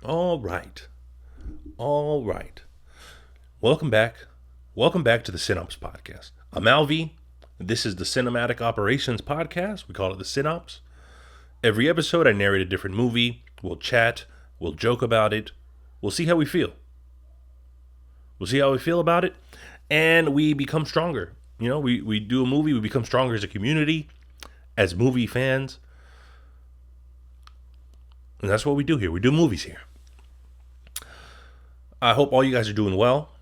All right. All right. Welcome back. Welcome back to the Cine-Ops podcast. I'm Alvi. This is the Cinematic Operations podcast. We call it the Cine-Ops. Every episode, I narrate a different movie. We'll chat. We'll joke about it. We'll see how we feel. We'll see how we feel about it. And we become stronger. We do a movie. We become stronger as a community, as movie fans. And that's what we do here. We do movies here. I hope all you guys are doing well.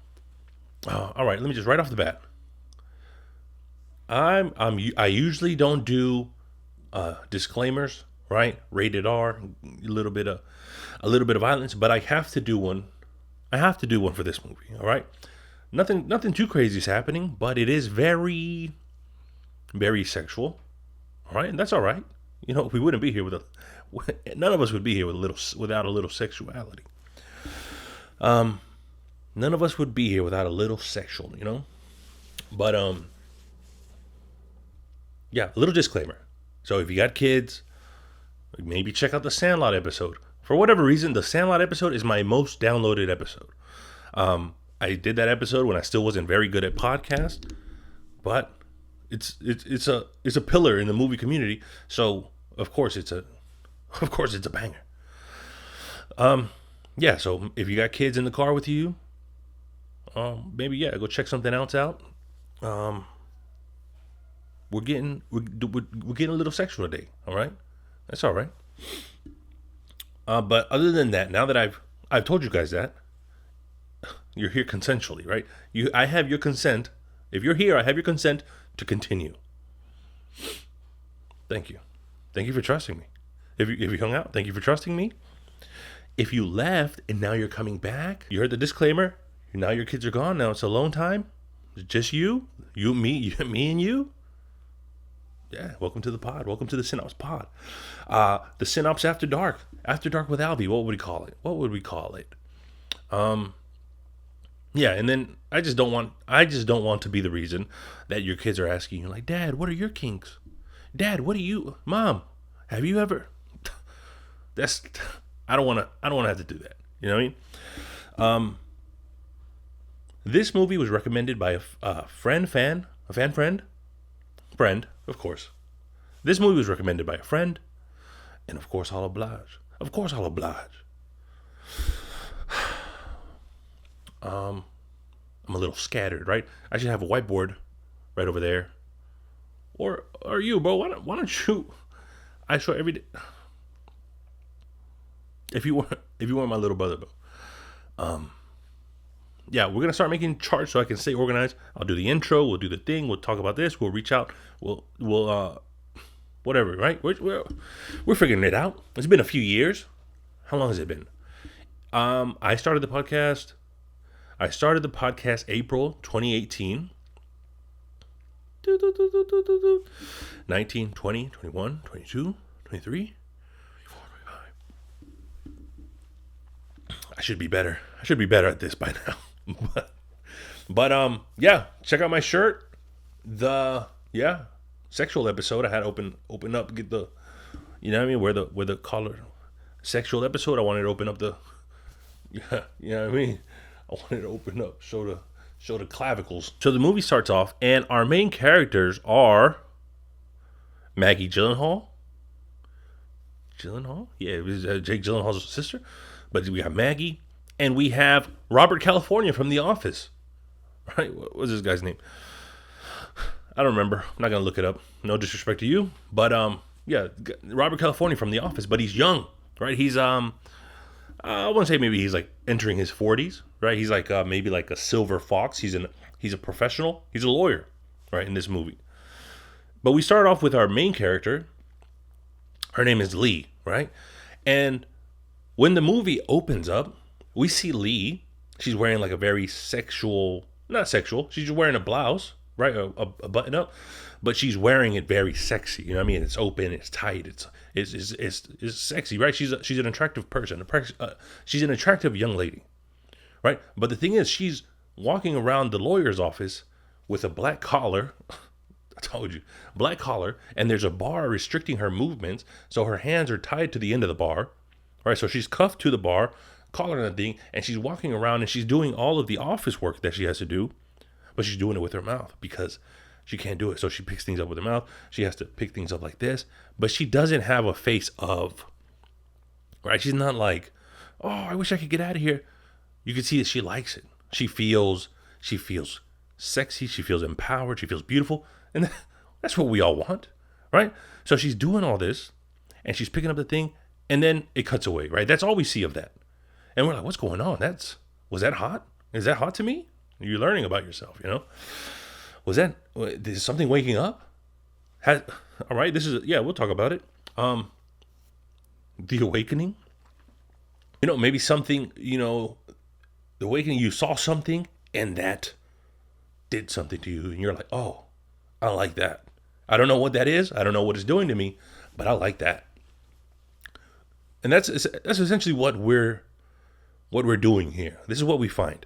All right, let me just right off the bat. I usually don't do disclaimers, right? Rated R, a little bit of violence, but I have to do one. I have to do one for this movie. All right, nothing too crazy is happening, but it is very, very sexual. All right, and that's all right. We wouldn't be here none of us would be here without a little sexuality. None of us would be here without a little sexual. But yeah, a little disclaimer. So if you got kids, maybe check out the Sandlot episode. For whatever reason, the Sandlot episode is my most downloaded episode. I did that episode when I still wasn't very good at podcast, but it's a pillar in the movie community. So of course it's a banger. Yeah. So if you got kids in the car with you, maybe go check something else out. We're getting a little sexual today. All right, that's all right. But other than that, now that I've told you guys that you're here consensually, right? I have your consent. If you're here, I have your consent to continue. Thank you. Thank you for trusting me. If you hung out, thank you for trusting me. If you left and now you're coming back, you heard the disclaimer. Now your kids are gone. Now it's alone time. It's just me, me and you. Yeah, welcome to the pod. Welcome to the Cine-Ops pod. The Cine-Ops After Dark. After Dark with Alvi. What would we call it? Yeah, and then I just don't want to be the reason that your kids are asking you, like, Dad, what are your kinks? Dad, Mom, have you ever? I don't want to have to do that. You know what I mean? This movie was recommended by a fan, of course. This movie was recommended by a friend, and of course I'll oblige. I'm a little scattered, right? I should have a whiteboard right over there. Or you, bro? Why don't you? I show every day. If you want my little brother, bro. Yeah, we're gonna start making charts so I can stay organized. I'll do the intro. We'll do the thing. We'll talk about this. We'll reach out. We'll whatever, right? We're figuring it out. It's been a few years. How long has it been? I started the podcast April 2018. 19, 20, 21, 22, 23, 24, 25. I should be better at this by now. but yeah, check out my shirt. Sexual episode. I had to open up, get the, you know what I mean, where the collar. Sexual episode. I wanted to open up the, yeah, you know what I mean. I wanted to open up, show the clavicles. So the movie starts off, and our main characters are Maggie Gyllenhaal. Yeah, it was Jake Gyllenhaal's sister. But we have Maggie, and we have Robert California from The Office. Right? What was this guy's name? I don't remember. I'm not gonna look it up. No disrespect to you, but yeah, Robert California from The Office. But he's young, right? He's I want to say maybe he's like entering his 40s, right? He's like maybe like a silver fox. He's a professional. He's a lawyer, right, in this movie. But we start off with our main character. Her name is Lee, right? And when the movie opens up, we see Lee. She's wearing like a very not sexual. She's wearing a blouse, right? A button up, but she's wearing it very sexy. You know what I mean? It's open, it's tight, it's sexy, right? She's an attractive person. She's an attractive young lady, right? But the thing is, she's walking around the lawyer's office with a black collar. I told you, black collar, and there's a bar restricting her movements, so her hands are tied to the end of the bar, right? So she's cuffed to the bar, collar and thing, and she's walking around and she's doing all of the office work that she has to do, but she's doing it with her mouth because she can't do it. So she picks things up with her mouth. She has to pick things up like this, but she doesn't have a face of, right? She's not like, oh, I wish I could get out of here. You can see that she likes it. She feels sexy. She feels empowered. She feels beautiful. And that's what we all want, right? So she's doing all this and she's picking up the thing and then it cuts away, right? That's all we see of that. And we're like, what's going on? Was that hot? Is that hot to me? You're learning about yourself, you know? Is something waking up? All right, we'll talk about it. The awakening. Maybe something, the awakening, you saw something and that did something to you. And you're like, oh, I like that. I don't know what that is. I don't know what it's doing to me, but I like that. And that's essentially what we're doing here. This is what we find.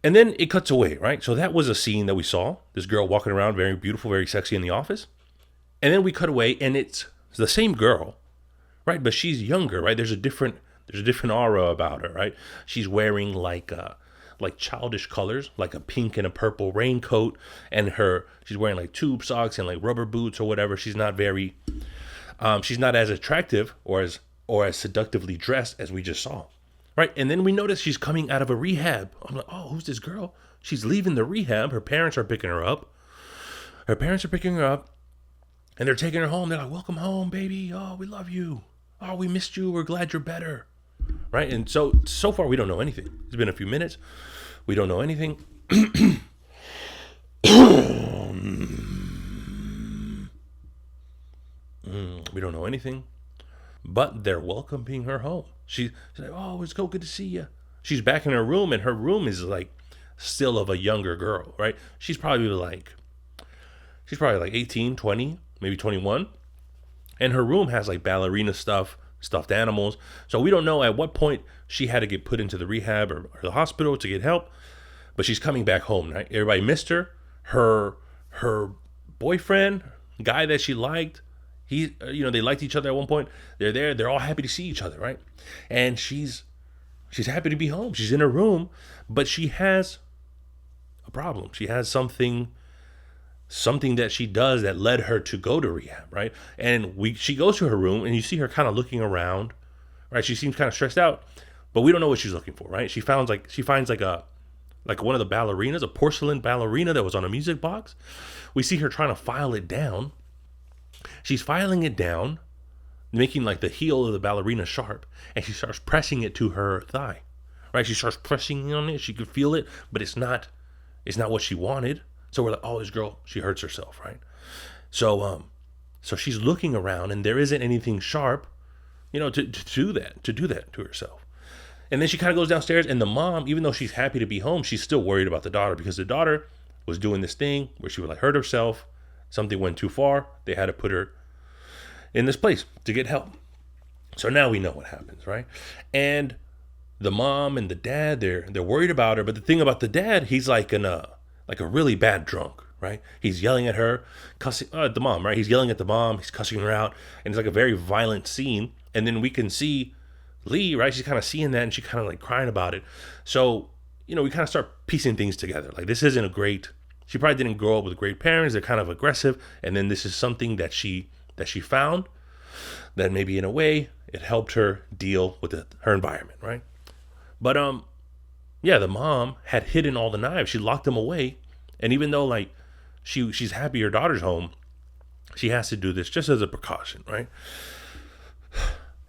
And then it cuts away, right? So that was a scene that we saw. This girl walking around, very beautiful, very sexy in the office. And then we cut away and it's the same girl, right? But she's younger, right? There's a different aura about her, right? She's wearing like childish colors, like a pink and a purple raincoat, and she's wearing like tube socks and like rubber boots or whatever. She's not as attractive or as seductively dressed as we just saw. Right, and then we notice she's coming out of a rehab. I'm like, oh, who's this girl? She's leaving the rehab. Her parents are picking her up. And they're taking her home. They're like, welcome home, baby. Oh, we love you. Oh, we missed you. We're glad you're better. Right, and so far we don't know anything. It's been a few minutes. We don't know anything. We don't know anything. But they're welcoming her home. She's like, oh, it's good to see you. She's back in her room, and her room is like still of a younger girl, right? She's probably like 18, 20, maybe 21. And her room has like ballerina stuff, stuffed animals. So we don't know at what point she had to get put into the rehab or the hospital to get help. But she's coming back home, right? Everybody missed her. Her boyfriend, guy that she liked, they liked each other at one point. They're there. They're all happy to see each other, right? And she's happy to be home. She's in her room, but she has a problem. She has something that she does that led her to go to rehab, right? And she goes to her room, and you see her kind of looking around, right? She seems kind of stressed out, but we don't know what she's looking for, right? She finds one of the ballerinas, a porcelain ballerina that was on a music box. We see her trying to file it down. She's filing it down, making like the heel of the ballerina sharp, and she starts pressing it to her thigh, right? She starts pressing on it. She could feel it, but it's not what she wanted. So we're like, oh, this girl, she hurts herself, right? So she's looking around, and there isn't anything sharp, to do that to herself. And then she kind of goes downstairs, and the mom, even though she's happy to be home, she's still worried about the daughter because the daughter was doing this thing where she would like hurt herself. Something went too far. They had to put her in this place to get help. So now we know what happens, right? And the mom and the dad, they're worried about her. But the thing about the dad, he's like a really bad drunk, right? He's yelling at her, cussing at the mom, right? He's yelling at the mom. He's cussing her out. And it's like a very violent scene. And then we can see Lee, right? She's kind of seeing that and she's kind of like crying about it. So, we kind of start piecing things together. Like this isn't she probably didn't grow up with great parents. They're kind of aggressive. And then this is something that she found that maybe in a way it helped her deal with her environment, right? But the mom had hidden all the knives. She locked them away. And even though like she's happy her daughter's home, she has to do this just as a precaution, right?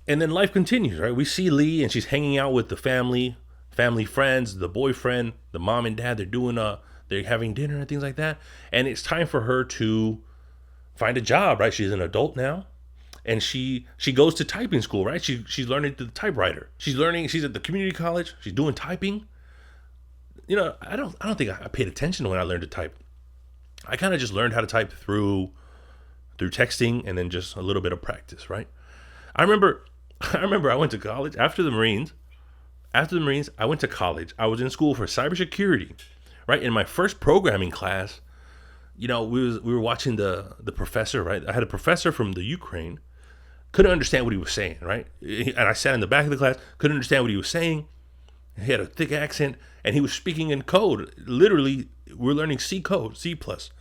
And then life continues, right? We see Lee and she's hanging out with the family friends, the boyfriend, the mom and dad. They're having dinner and things like that. And it's time for her to find a job, right? She's an adult now. And she goes to typing school, right? She's learning the typewriter. She's at the community college. She's doing typing. I don't think I paid attention when I learned to type. I kind of just learned how to type through texting and then just a little bit of practice, right? I remember I went to college after the Marines. After the Marines, I went to college. I was in school for cybersecurity, right? In my first programming class, we were watching the professor, right? I had a professor from the Ukraine couldn't understand what he was saying, right? And I sat in the back of the class, couldn't understand what he was saying. He had a thick accent, and he was speaking in code. Literally, we're learning C code, C plus.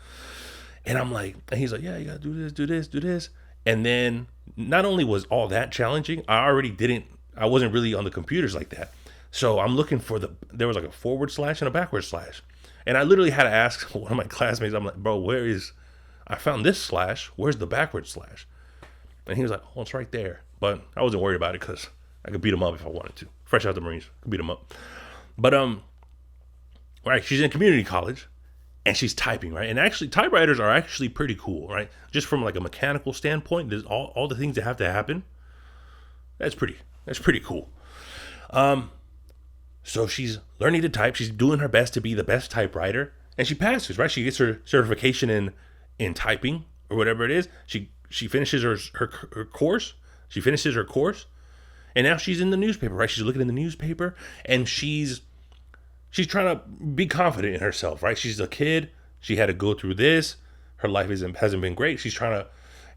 And I'm like, and he's like, yeah, you gotta do this, do this, do this. And then not only was all that challenging, I wasn't really on the computers like that. So I'm looking for there was like a forward slash and a backward slash. And I literally had to ask one of my classmates, I'm like, bro, I found this slash, where's the backward slash? And he was like, oh, it's right there. But I wasn't worried about it because I could beat him up if I wanted to. Fresh out the Marines, could beat him up. But, right, she's in community college. And she's typing, right? And actually, typewriters are actually pretty cool, right? Just from like a mechanical standpoint, there's all the things that have to happen. That's pretty cool. So she's learning to type. She's doing her best to be the best typewriter, and she passes, right? She gets her certification in typing or whatever it is. She finishes her course. She finishes her course, and now she's in the newspaper, right? She's looking in the newspaper, and she's trying to be confident in herself, right? She's a kid. She had to go through this. Her life hasn't been great. She's trying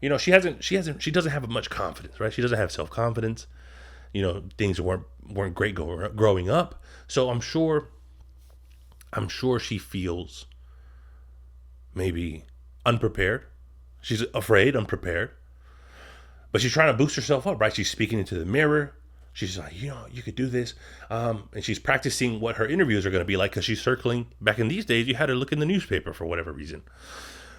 to, she doesn't have much confidence, right? She doesn't have self-confidence. Things weren't great growing up. So I'm sure she feels maybe unprepared. She's afraid, unprepared. But she's trying to boost herself up, right? She's speaking into the mirror. She's like, you could do this. And she's practicing what her interviews are going to be like because she's circling. Back in these days, you had to look in the newspaper for whatever reason.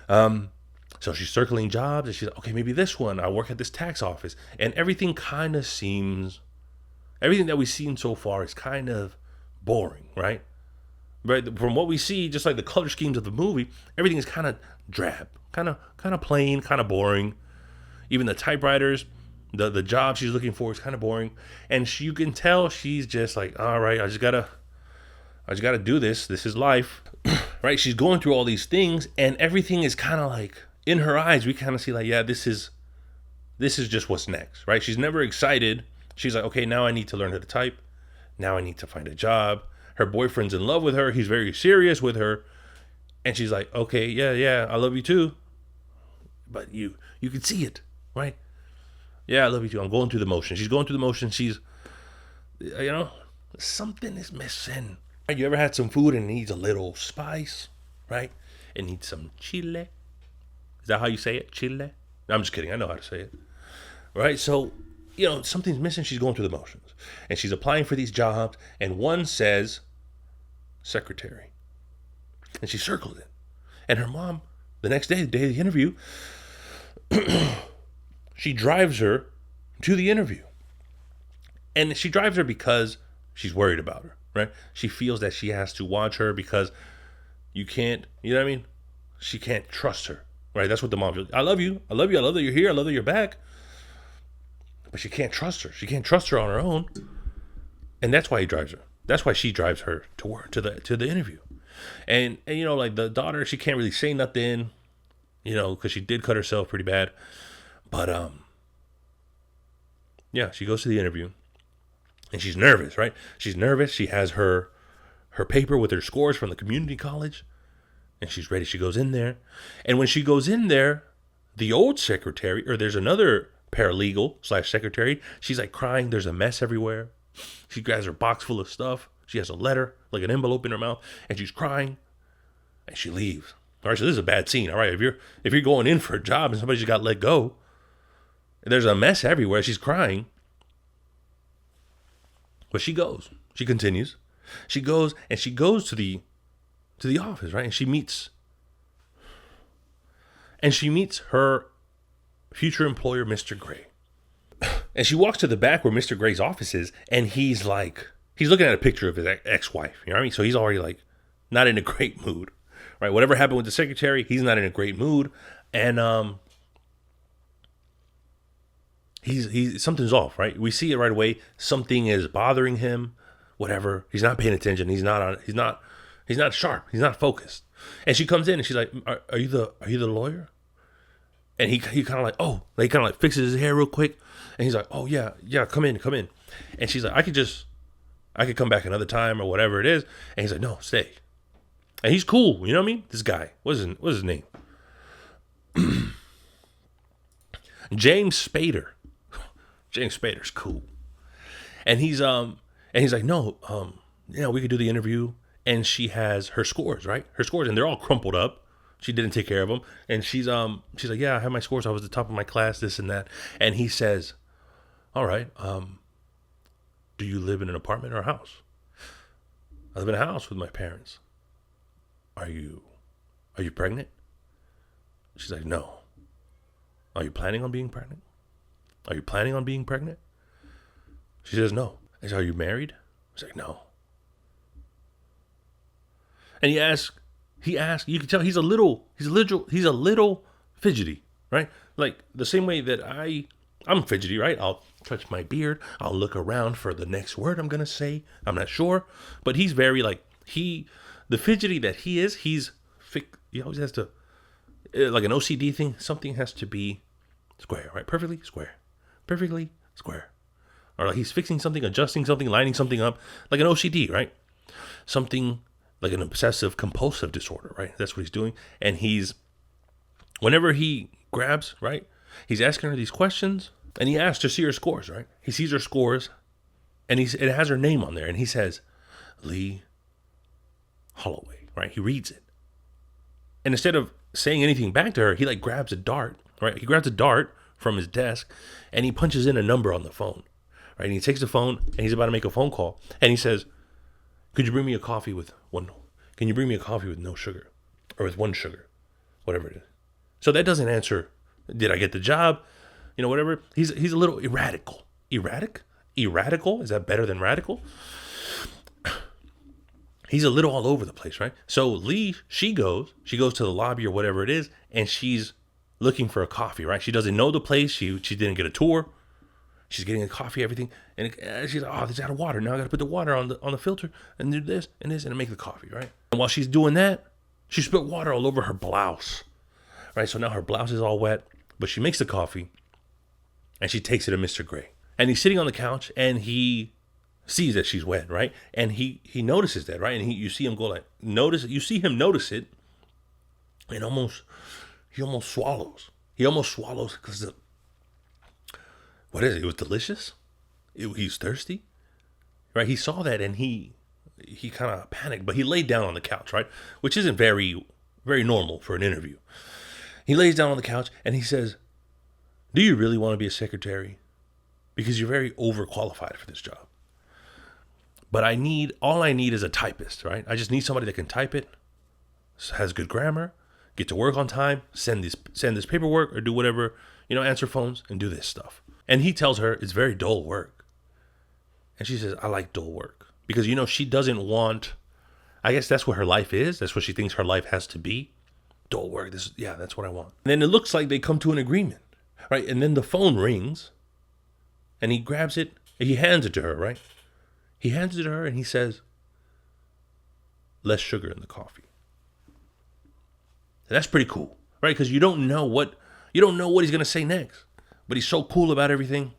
So she's circling jobs and she's like, okay, maybe this one. I work at this tax office. And everything that we've seen so far is kind of boring, right? Right. From what we see, just like the color schemes of the movie, everything is kind of drab, kind of plain, kind of boring. Even the typewriters. The job she's looking for is kind of boring, and you can tell she's just like, all right, I just gotta do this. This is life, right? She's going through all these things, and everything is kind of like in her eyes. We kind of see like, yeah, this is just what's next, right? She's never excited. She's like, okay, now I need to learn how to type. Now I need to find a job. Her boyfriend's in love with her. He's very serious with her, and she's like, okay, yeah, I love you too, but you can see it, right? Yeah, I love you too. I'm going through the motion. She's going through the motion. She's, something is missing. You ever had some food and it needs a little spice, right? It needs some chile. Is that how you say it? Chile? No, I'm just kidding. I know how to say it. Right? So, something's missing. She's going through the motions. And she's applying for these jobs. And one says, secretary. And she circled it. And her mom, the next day, the day of the interview, she drives her to the interview. And she drives her because she's worried about her, right? She feels that she has to watch her because you can't, she can't trust her, right? That's what the mom feels. I love you. I love that you're here. I love that you're back. But she can't trust her. She can't trust her on her own. And that's why he drives her. That's why she drives her to work, to the interview. And like the daughter, she can't really say nothing, because she did cut herself pretty bad. But, yeah, she goes to the interview and she's nervous, right? She's nervous. She has her paper with her scores from the community college and she's ready. She goes in there. And when she goes in there, the old secretary, or there's another paralegal / secretary, she's like crying. There's a mess everywhere. She grabs her box full of stuff. She has a letter, like an envelope in her mouth, and she's crying and she leaves. All right, so this is a bad scene. All right, if you're going in for a job and somebody just got let go, there's a mess everywhere. She's crying. But she goes. She continues. She goes to the office, right? And she meets her future employer, Mr. Gray. And she walks to the back where Mr. Gray's office is, and he's looking at a picture of his ex-wife. You know what I mean? So he's already like not in a great mood, right? Whatever happened with the secretary, he's not in a great mood. And he's something's off, right? We see it right away. Something is bothering him. Whatever. He's not paying attention. He's not sharp. He's not focused. And she comes in and she's like, "Are you the lawyer?" And he kind of like, oh, he kind of like fixes his hair real quick, and he's like, "Oh yeah, come in." And she's like, I could come back another time or whatever it is. And he's like, "No, stay." And he's cool, you know what I mean? This guy, what's his name? James Spader. James Spader's cool. And he's like, no, we could do the interview. And she has her scores, right? Her scores, and they're all crumpled up. She didn't take care of them. And she's like, yeah, I have my scores. I was at the top of my class, this and that. And he says, all right, do you live in an apartment or a house? I live in a house with my parents. Are you pregnant? She's like, no. Are you planning on being pregnant? Are you planning on being pregnant? She says, no. I said, are you married? She's like, no. And he asks, you can tell he's a little fidgety, right? Like the same way that I'm fidgety, right? I'll touch my beard. I'll look around for the next word I'm going to say. I'm not sure. But he's very the fidgety that he is, he always has to, like an OCD thing, something has to be square, right? Perfectly square. Perfectly square. Or like he's fixing something, adjusting something, lining something up, like an OCD, right? Something like an obsessive compulsive disorder, right? That's what he's doing. And whenever he grabs, right, he's asking her these questions, and he asks to see her scores, right? He sees her scores, and it has her name on there, and he says, Lee Holloway, right? He reads it. And instead of saying anything back to her, he grabs a dart, right? He grabs a dart from his desk, and he punches in a number on the phone, right? And he takes the phone, and he's about to make a phone call, and he says, can you bring me a coffee with no sugar? Or with one sugar? Whatever it is. So that doesn't answer, did I get the job? Whatever. He's a little erratical. Erratic? Erratical? Is that better than radical? He's a little all over the place, right? So Lee, she goes to the lobby or whatever it is, and she's looking for a coffee, right? She doesn't know the place. She didn't get a tour. She's getting a coffee, everything, and she's like, there's out of water. Now I got to put the water on the filter and do this and make the coffee, right? And while she's doing that, she spilled water all over her blouse, right? So now her blouse is all wet, but she makes the coffee, and she takes it to Mr. Gray. And he's sitting on the couch, and he sees that she's wet, right? And he notices that, right? And you see him go you see him notice it, and he almost swallows. He almost swallows because what is it? It was delicious. He's thirsty, right? He saw that and he kind of panicked, but he laid down on the couch, right? Which isn't very, very normal for an interview. He lays down on the couch and he says, do you really want to be a secretary? Because you're very overqualified for this job. But all I need is a typist, right? I just need somebody that can type it, has good grammar, get to work on time, send this paperwork or do whatever, answer phones and do this stuff. And he tells her it's very dull work. And she says, I like dull work. Because, she doesn't want, I guess that's what her life is. That's what she thinks her life has to be. Dull work. That's what I want. And then it looks like they come to an agreement, right? And then the phone rings and he grabs it. He hands it to her, right? He hands it to her and he says, less sugar in the coffee. And that's pretty cool, right? Because you don't know what he's going to say next. But he's so cool about everything.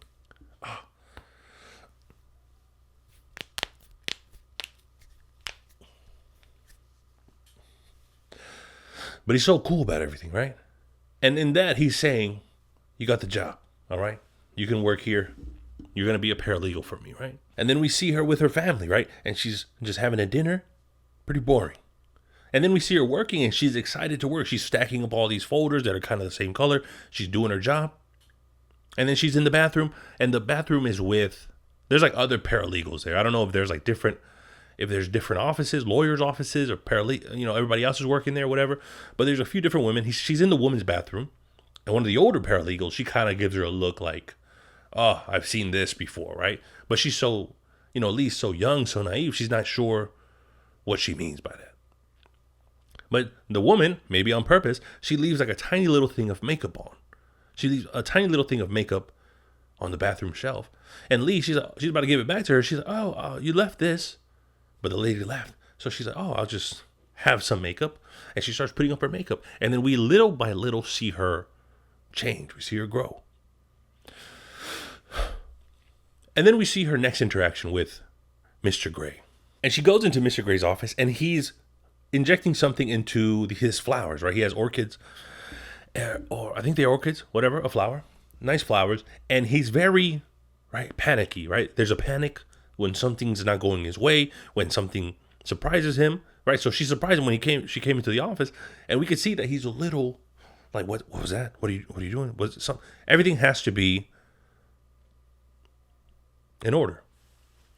But he's so cool about everything, right? And in that, he's saying, you got the job, all right? You can work here. You're going to be a paralegal for me, right? And then we see her with her family, right? And she's just having a dinner. Pretty boring. And then we see her working, and she's excited to work. She's stacking up all these folders that are kind of the same color. She's doing her job. And then she's in the bathroom, and the bathroom is there's other paralegals there. I don't know if there's different offices, lawyers' offices, or everybody else is working there, whatever. But there's a few different women. She's in the women's bathroom, and one of the older paralegals, she kind of gives her a look like, oh, I've seen this before, right? But she's so, Lee's so young, so naive, she's not sure what she means by that. But the woman, maybe on purpose, she leaves a tiny little thing of makeup on. She leaves a tiny little thing of makeup on the bathroom shelf. And Lee, she's about to give it back to her. She's like, oh, you left this. But the lady left. So she's like, oh, I'll just have some makeup. And she starts putting up her makeup. And then we little by little see her change. We see her grow. And then we see her next interaction with Mr. Gray. And she goes into Mr. Gray's office and he's injecting something into his flowers, right? He has orchids. Or I think they're orchids, whatever, a flower. Nice flowers. And he's very right? Panicky, right? There's a panic when something's not going his way, when something surprises him, right? So she surprised him when she came into the office, and we could see that he's a little like, what was that? What are you doing? Was it something? Everything has to be in order.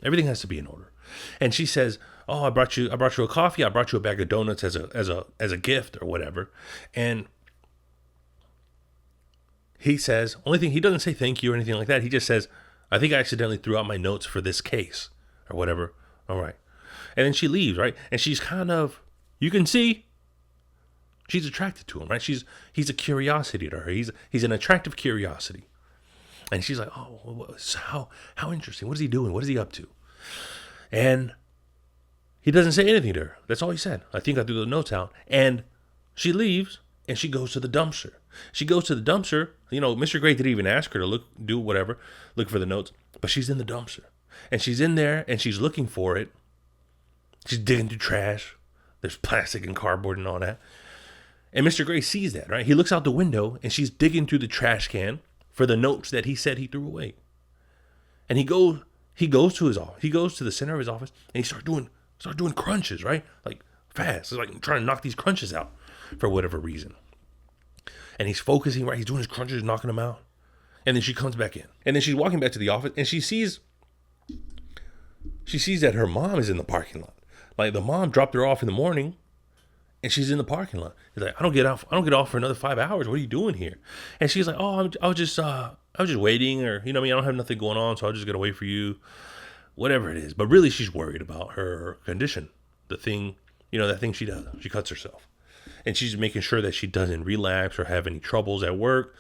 Everything has to be in order. And she says, "Oh, I brought you a coffee. I brought you a bag of donuts as a gift or whatever." And he says, only thing, he doesn't say thank you or anything like that. He just says, "I think I accidentally threw out my notes for this case or whatever." All right. And then she leaves, right? And she's kind of, you can see she's attracted to him, right? He's a curiosity to her. He's an attractive curiosity. And she's like, "Oh, how interesting. What is he doing? What is he up to?" And he doesn't say anything to her. That's all he said. I think I threw the notes out. And she leaves and she goes to the dumpster. She goes to the dumpster. Mr. Gray didn't even ask her to look for the notes, but she's in the dumpster. And she's in there and she's looking for it. She's digging through trash. There's plastic and cardboard and all that. And Mr. Gray sees that, right? He looks out the window and she's digging through the trash can for the notes that he said he threw away. And he goes to his office. He goes to the center of his office and he starts doing crunches, right? Like fast. It's like trying to knock these crunches out for whatever reason. And he's focusing, right? He's doing his crunches, knocking them out. And then she comes back in. And then she's walking back to the office and she sees that her mom is in the parking lot. Like the mom dropped her off in the morning and she's in the parking lot. He's like, I don't get off for another 5 hours. What are you doing here? And she's like, "Oh, I was just waiting, or I don't have nothing going on, so I'm just gonna wait for you." Whatever it is. But really she's worried about her condition. The thing, that thing she does. She cuts herself. And she's making sure that she doesn't relapse or have any troubles at work.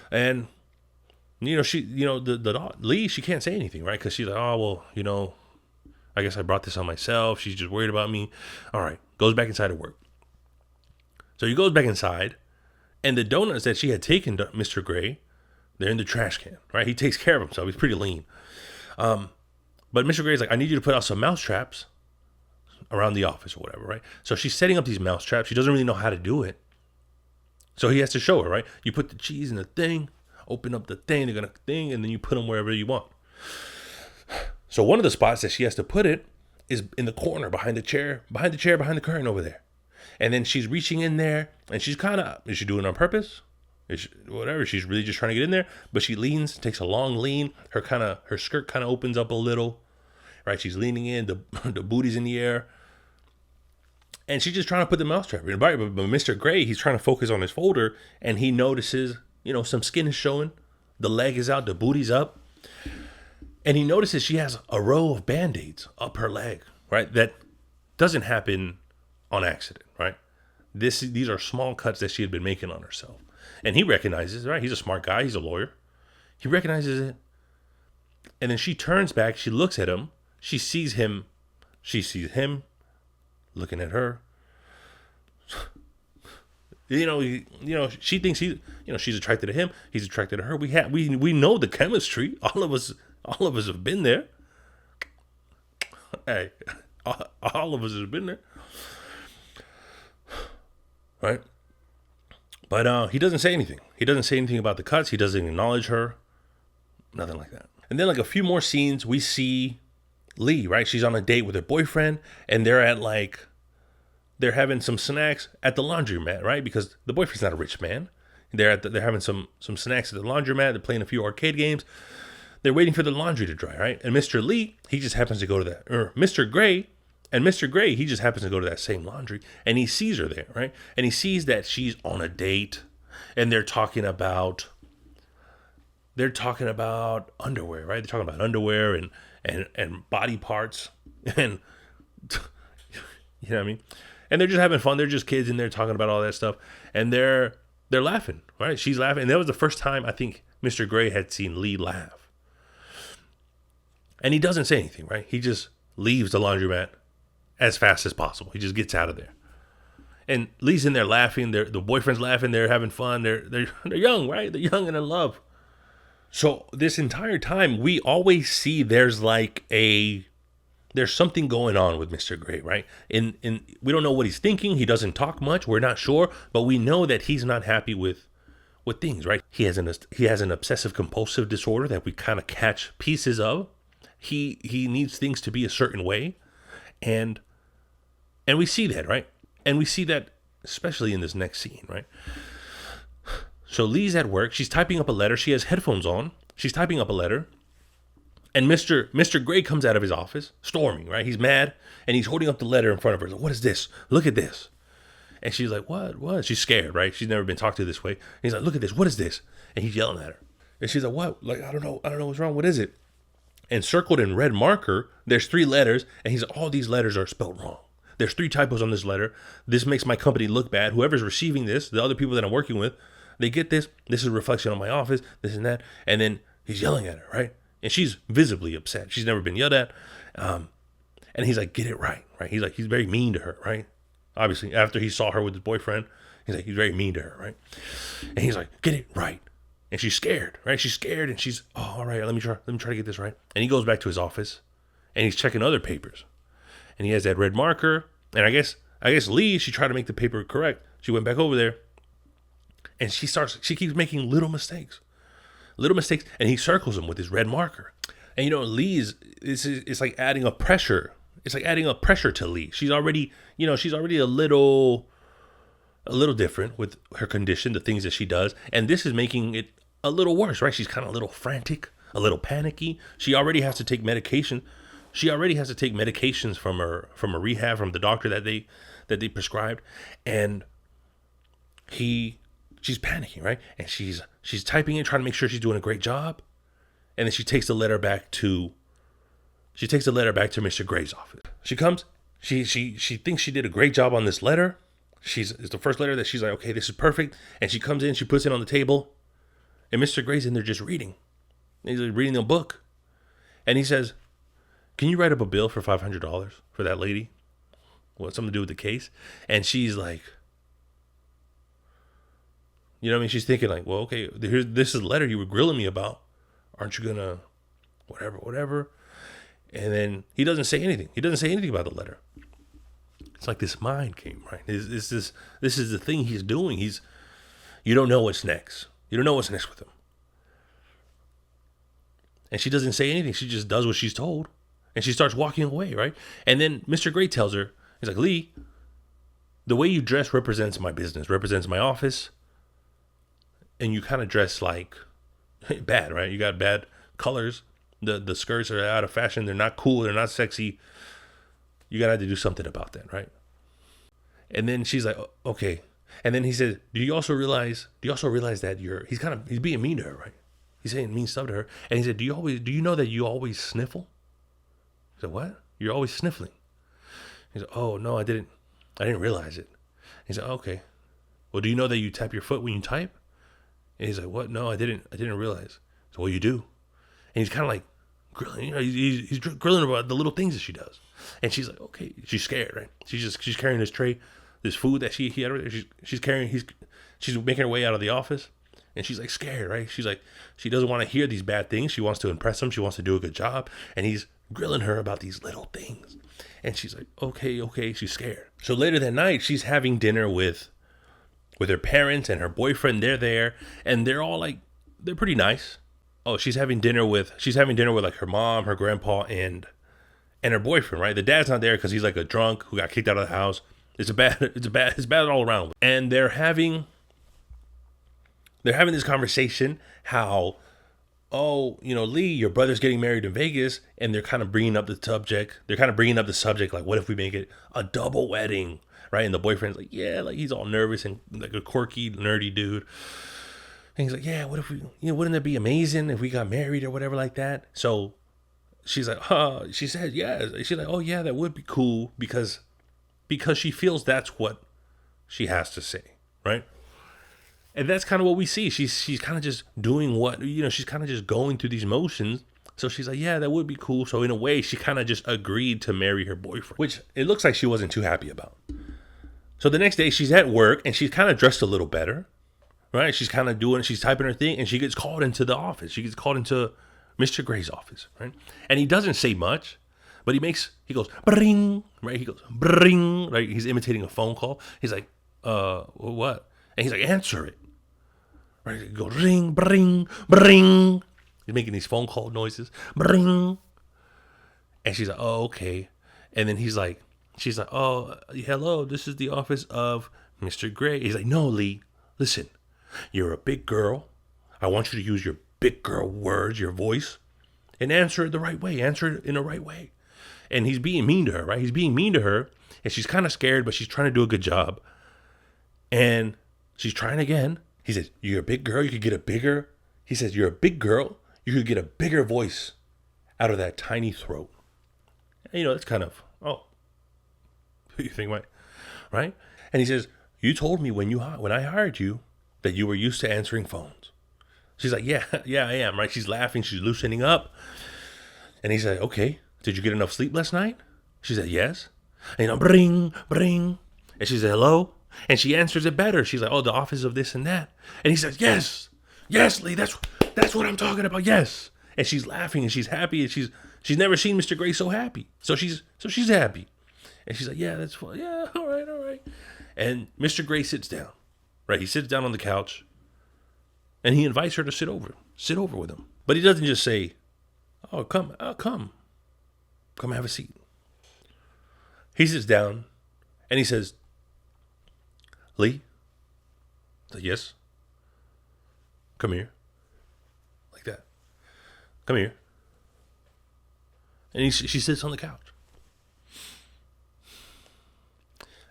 And Lee, she can't say anything, right? Because she's like, "Oh, well, I guess I brought this on myself. She's just worried about me." All right, goes back inside to work. So he goes back inside, and the donuts that she had taken to Mr. Gray, they're in the trash can, right? He takes care of himself. He's pretty lean. But Mr. Gray's like, "I need you to put out some mouse traps around the office," or whatever, right? So she's setting up these mouse traps. She doesn't really know how to do it. So he has to show her, right? You put the cheese in the thing, open up the thing, they're going to thing, and then you put them wherever you want. So one of the spots that she has to put it is in the corner behind the curtain over there. And then she's reaching in there and she's is she doing it on purpose? Whatever. She's really just trying to get in there, but she leans, takes a long lean. Her skirt kind of opens up a little, right? She's leaning in, the booty's in the air. And she's just trying to put the mousetrap in. But Mr. Gray, he's trying to focus on his folder and he notices, some skin is showing. The leg is out, the booty's up. And he notices she has a row of Band-Aids up her leg, right? That doesn't happen on accident, right? These are small cuts that she had been making on herself. And he recognizes, right? He's a smart guy. He's a lawyer. He recognizes it. And then she turns back. She looks at him. She sees him looking at her. She thinks she's attracted to him. He's attracted to her. We know the chemistry. All of us have been there. Hey, all of us have been there. Right? But he doesn't say anything. He doesn't say anything about the cuts. He doesn't acknowledge her. Nothing like that. And then like a few more scenes, we see Lee, right? She's on a date with her boyfriend and they're having some snacks at the laundromat, right? Because the boyfriend's not a rich man. They're having some snacks at the laundromat. They're playing a few arcade games. They're waiting for the laundry to dry, right? And Mr. Lee, he just happens to go to that. Or Mr. Gray, he just happens to go to that same laundry. And he sees her there, right? And he sees that she's on a date. And they're talking about underwear, right? They're talking about underwear and body parts. And you know what I mean? And they're just having fun. They're just kids in there talking about all that stuff. And they're laughing, right? She's laughing. And that was the first time I think Mr. Gray had seen Lee laugh. And he doesn't say anything, right? He just leaves the laundromat as fast as possible. He just gets out of there. And Lee's in there laughing. The boyfriend's laughing. They're having fun. They're young, right? They're young and in love. So this entire time, we always see there's something going on with Mr. Gray, right? In we don't know what he's thinking. He doesn't talk much. We're not sure, but we know that he's not happy with with things, right? He has an obsessive compulsive disorder that we kind of catch pieces of. He needs things to be a certain way, and we see that, right? And we see that especially in this next scene, right? So Lee's at work. She's typing up a letter. She has headphones on. She's typing up a letter. And Mr. Gray comes out of his office, storming, right? He's mad, and he's holding up the letter in front of her. He's like, what is this? Look at this. And she's like, what? She's scared, right? She's never been talked to this way. And he's like, look at this. What is this? And he's yelling at her. And she's like, what? Like, I don't know what's wrong. What is it? And circled in red marker, there's 3 letters. And he's like, all these letters are spelled wrong. There's 3 typos on this letter. This makes my company look bad. Whoever's receiving this, the other people that I'm working with, they get this. This is a reflection on my office, this and that. And then he's yelling at her, right? And she's visibly upset. She's never been yelled at. And he's like, get it right, right? He's very mean to her, right? Obviously, after he saw her with his boyfriend, he's very mean to her, right? And he's like, get it right. And she's scared, right? She's scared, and she's, oh, all right, let me try to get this right. And he goes back to his office, and he's checking other papers. And he has that red marker. And I guess Lee, she tried to make the paper correct. She went back over there, and she keeps making little mistakes, and he circles them with his red marker. And it's like adding a pressure. It's like adding a pressure to Lee. She's already a little different with her condition, the things that she does, and this is making it a little worse, right? She's kind of a little frantic, a little panicky. She already has to take medication. She already has to take medications from a rehab, from the doctor that they prescribed, and she's panicking, right? And she's typing in, trying to make sure she's doing a great job. And then she takes the letter back to Mr. Gray's office. She comes, she thinks she did a great job on this letter. It's the first letter that she's like, okay, this is perfect. And she comes in, she puts it on the table, and Mr. Gray's in there just reading. He's like reading a book. And he says, can you write up a bill for $500 for that lady? Well, something to do with the case. And she's like, you know what I mean? She's thinking like, well, okay, this is the letter you were grilling me about. Aren't you gonna, whatever? And then he doesn't say anything. He doesn't say anything about the letter. It's like this mind game, right? This is the thing he's doing. You don't know what's next. You don't know what's next with him. And she doesn't say anything. She just does what she's told. And she starts walking away, right? And then Mr. Gray tells her, he's like, Lee, the way you dress represents my business, represents my office. And you kind of dress like bad, right? You got bad colors. The skirts are out of fashion. They're not cool. They're not sexy. You got to have to do something about that, right? And then she's like, okay. And then he said, do you also realize that he's being mean to her, right? He's saying mean stuff to her. And he said, do you know that you always sniffle? I said, what? You're always sniffling. He said, oh, no, I didn't realize it. He said, okay. Well, do you know that you tap your foot when you type? And he's like, what? No, I didn't realize. So, well, you do. And he's kind of like grilling, he's grilling about the little things that she does. And she's like, okay, she's scared, right? She's carrying this tray, this food that he had. She's making her way out of the office. And she's like scared, right? She's like, she doesn't want to hear these bad things. She wants to impress him. She wants to do a good job. And he's grilling her about these little things. And she's like, okay. She's scared. So later that night, she's having dinner with her parents and her boyfriend. They're there. And they're all like, they're pretty nice. Oh, she's having dinner with like her mom, her grandpa, and her boyfriend, right? The dad's not there because he's like a drunk who got kicked out of the house. It's bad all around. And they're having this conversation how, oh, Lee, your brother's getting married in Vegas, and they're kind of bringing up the subject. Like, what if we make it a double wedding, right? And the boyfriend's like, yeah, like he's all nervous and like a quirky, nerdy dude. And he's like, yeah, what if we, wouldn't it be amazing if we got married or whatever like that? So she's like, she said, yeah. She's like, oh yeah, that would be cool because she feels that's what she has to say, right? And that's kind of what we see. She's kind of just doing what, she's kind of just going through these motions. So she's like, yeah, that would be cool. So in a way, she kind of just agreed to marry her boyfriend, which it looks like she wasn't too happy about. So the next day she's at work and she's kind of dressed a little better, right? She's kind of she's typing her thing and she gets called into the office. She gets called into Mr. Gray's office, right? And he doesn't say much, but he goes, bring, right? He goes, bring, right? He's imitating a phone call. He's like, what? And he's like, answer it. Right? It goes ring, bring, bring. He's making these phone call noises. Bring. And she's like, oh, okay. And then she's like, oh, hello, this is the office of Mr. Gray. He's like, no, Lee, listen, you're a big girl. I want you to use your big girl words, your voice, and answer it the right way. Answer it in the right way. And he's being mean to her, right? He's being mean to her, and she's kind of scared, but she's trying to do a good job. And she's trying again. He says, you're a big girl. You could get a bigger. He says, you're a big girl. You could get a bigger voice out of that tiny throat. And, you know, it's kind of, oh, you think, right? And he says, you told me when I hired you that you were used to answering phones. She's like, yeah, I am, right? She's laughing. She's loosening up. And he said, okay, did you get enough sleep last night? She said, yes. And, you know, bring, bring. And she said, hello? And she answers it better. She's like, oh, the office of this and that. And he says, yes, Lee, that's what I'm talking about, yes. And she's laughing and she's happy and she's never seen Mr. Gray so happy. So she's happy. And she's like, yeah, that's fine. Yeah, all right. And Mr. Gray sits down, right? He sits down on the couch and he invites her to sit over with him. But he doesn't just say, oh, come have a seat. He sits down and he says, Lee? I said, yes. Come here. Like that. Come here. And she sits on the couch.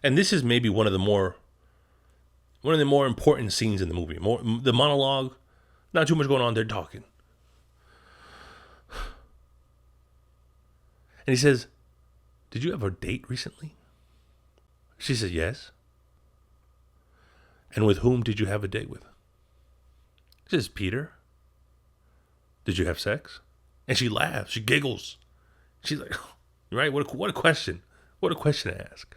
And this is maybe one of the more important scenes in the movie. The monologue, not too much going on. They're talking. And he says, did you have a date recently? She says, yes. And with whom did you have a date with? She says, Peter. Did you have sex? And she laughs. She giggles. She's like, right? What a question. What a question to ask.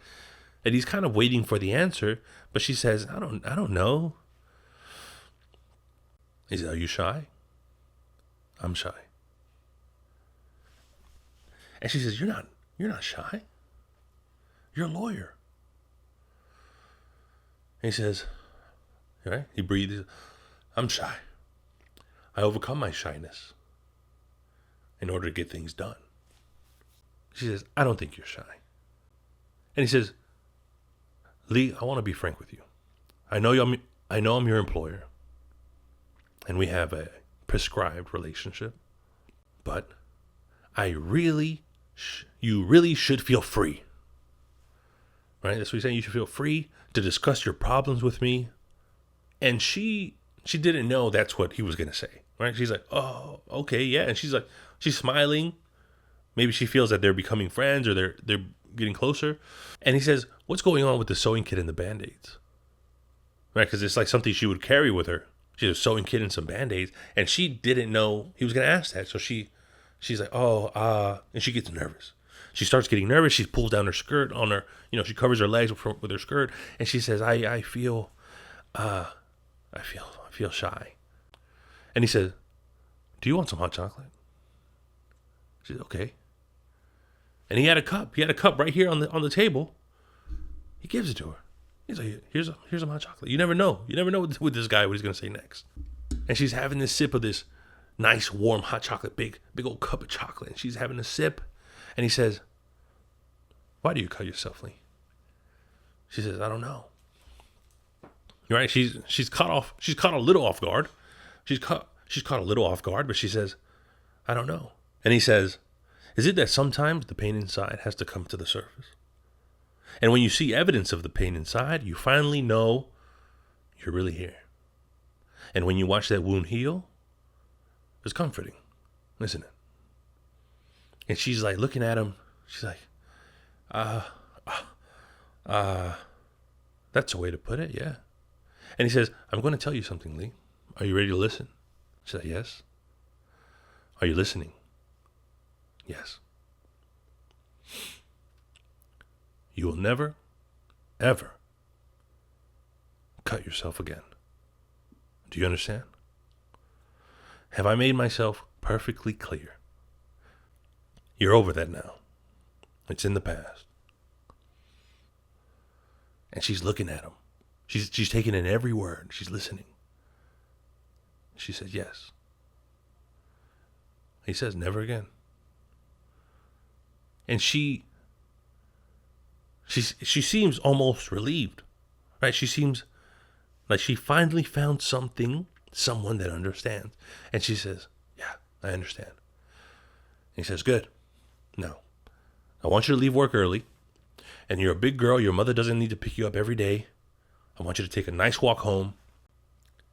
And he's kind of waiting for the answer, but she says, I don't know. He says, are you shy? I'm shy. And she says, you're not shy. You're a lawyer. And he says, right? He breathes. I'm shy. I overcome my shyness in order to get things done. She says, I don't think you're shy. And he says, Lee, I want to be frank with you. I know I'm your employer, and we have a prescribed relationship, but you really should feel free. Right? That's what he's saying. You should feel free to discuss your problems with me. And she didn't know that's what he was going to say. Right? She's like, oh, okay, yeah. And she's like, she's smiling. Maybe she feels that they're becoming friends or they're getting closer. And he says, what's going on with the sewing kit and the Band-Aids? Right? Because it's like something she would carry with her. She has a sewing kit and some Band-Aids. And she didn't know he was going to ask that. So she's like, and she gets nervous. She starts getting nervous. She pulls down her skirt on her, she covers her legs with her skirt. And she says, I feel shy. And he says, do you want some hot chocolate? She said, okay. And he had a cup. He had a cup right here on the table. He gives it to her. He's like, here's some hot chocolate. You never know. You never know with this guy what he's going to say next. And she's having this sip of this nice, warm, hot chocolate, big old cup of chocolate. And she's having a sip. And he says, why do you cut yourself, Lee? She says, I don't know. You're right. She's caught a little off guard. She's caught a little off guard, but she says, I don't know. And he says, is it that sometimes the pain inside has to come to the surface? And when you see evidence of the pain inside, you finally know you're really here. And when you watch that wound heal, it's comforting, isn't it? And she's like looking at him. She's like, that's a way to put it, yeah. And he says, I'm going to tell you something, Lee. Are you ready to listen? She said, yes. Are you listening? Yes. You will never, ever cut yourself again. Do you understand? Have I made myself perfectly clear? You're over that now. It's in the past. And she's looking at him. She's taking in every word. She's listening. She says, yes. He says, never again. And she seems almost relieved, right? She seems like she finally found someone that understands. And she says, yeah, I understand. And he says, good. Now, I want you to leave work early. And you're a big girl. Your mother doesn't need to pick you up every day. I want you to take a nice walk home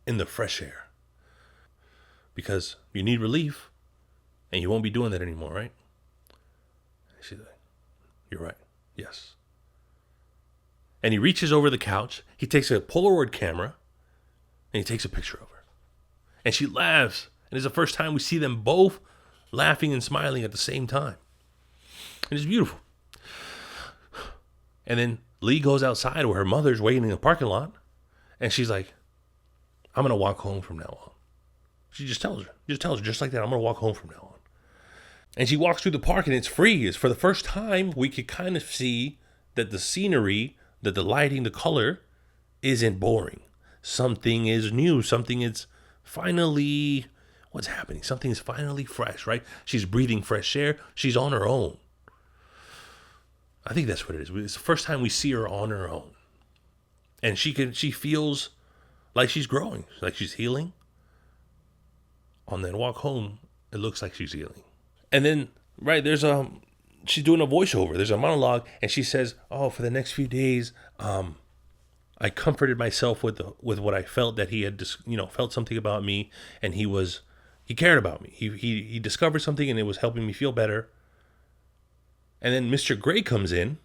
in the fresh air. Because you need relief. And you won't be doing that anymore, right? She's like, you're right. Yes. And he reaches over the couch. He takes a Polaroid camera. And he takes a picture of her. And she laughs. And it's the first time we see them both laughing and smiling at the same time. And it's beautiful. And then Lee goes outside where her mother's waiting in the parking lot. And she's like, I'm going to walk home from now on. She just tells her just like that, I'm going to walk home from now on. And she walks through the park and it's free. It's for the first time we could kind of see that the scenery, that the lighting, the color isn't boring. Something is new. Something is finally, what's happening? Something is finally fresh, right? She's breathing fresh air. She's on her own. I think that's what it is. It's the first time we see her on her own. And she feels like she's growing, like she's healing. On that walk home, it looks like she's healing. And then, right, she's doing a voiceover. There's a monologue, and she says, "Oh, for the next few days, I comforted myself with what I felt, that he had, felt something about me, and he cared about me. He discovered something, and it was helping me feel better." And then Mr. Gray comes in,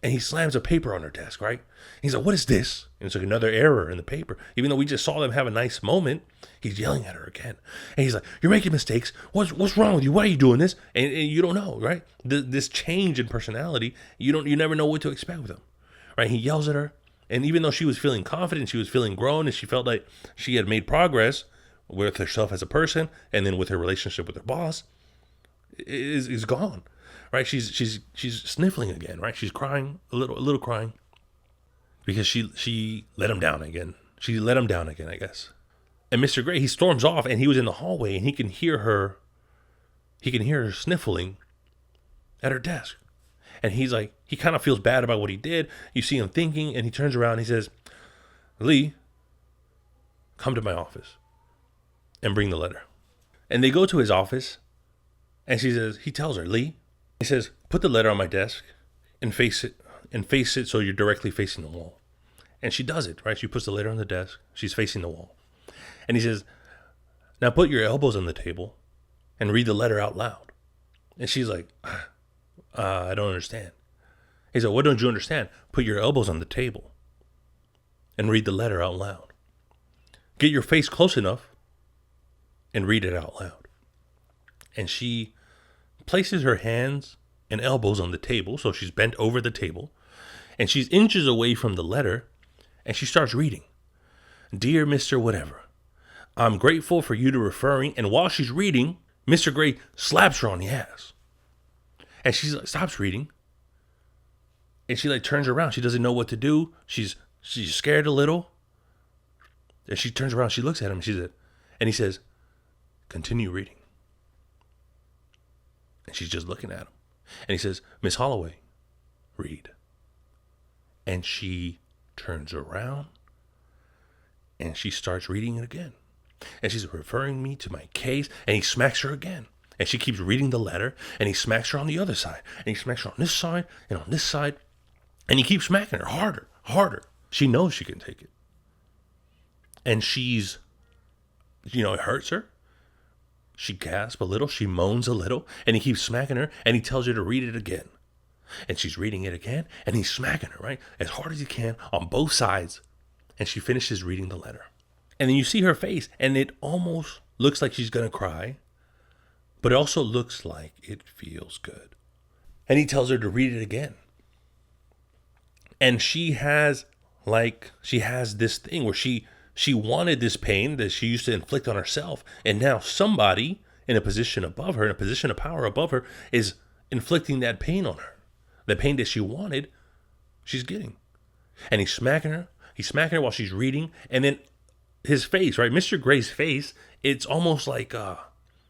and he slams a paper on her desk, right? He's like, "What is this?" And it's like another error in the paper. Even though we just saw them have a nice moment, he's yelling at her again. And he's like, "You're making mistakes. What's wrong with you? Why are you doing this?" And you don't know, right? This change in personality, you never know what to expect with him, right? He yells at her. And even though she was feeling confident, she was feeling grown, and she felt like she had made progress with herself as a person, and then with her relationship with her boss, is gone, right? She's sniffling again, right? She's crying, a little crying, because she let him down again. She let him down again, I guess. And Mr. Gray, he storms off, and he was in the hallway, and he can hear her sniffling at her desk. And he's like, he kind of feels bad about what he did. You see him thinking, and he turns around and he says, "Lee, come to my office and bring the letter." And they go to his office. And he tells her, "Lee," he says, "put the letter on my desk and face it so you're directly facing the wall." And she does it, right? She puts the letter on the desk. She's facing the wall. And he says, "Now put your elbows on the table and read the letter out loud." And she's like, I don't understand. He said, "What don't you understand? Put your elbows on the table and read the letter out loud. Get your face close enough and read it out loud." And she places her hands and elbows on the table, so she's bent over the table, and she's inches away from the letter, and she starts reading. "Dear Mr. Whatever, I'm grateful for you to referring," and while she's reading, Mr. Gray slaps her on the ass. And she stops reading, and she turns around. She doesn't know what to do. She's scared a little. And she turns around, she looks at him, and he says, "Continue reading." And she's just looking at him. And he says, "Miss Holloway, read." And she turns around and she starts reading it again. And she's referring me to my case. And he smacks her again. And she keeps reading the letter. And he smacks her on the other side. And he smacks her on this side and on this side. And he keeps smacking her harder, harder. She knows she can take it. And she's, it hurts her. She gasps a little, she moans a little, and he keeps smacking her, and he tells her to read it again. And she's reading it again, and he's smacking her, right? As hard as he can on both sides. And she finishes reading the letter. And then you see her face, and it almost looks like she's going to cry, but it also looks like it feels good. And he tells her to read it again. And she has this thing where she wanted this pain that she used to inflict on herself. And now somebody in a position above her, in a position of power above her, is inflicting that pain on her. The pain that she wanted, she's getting. And he's smacking her. He's smacking her while she's reading. And then his face, right? Mr. Gray's face, it's almost like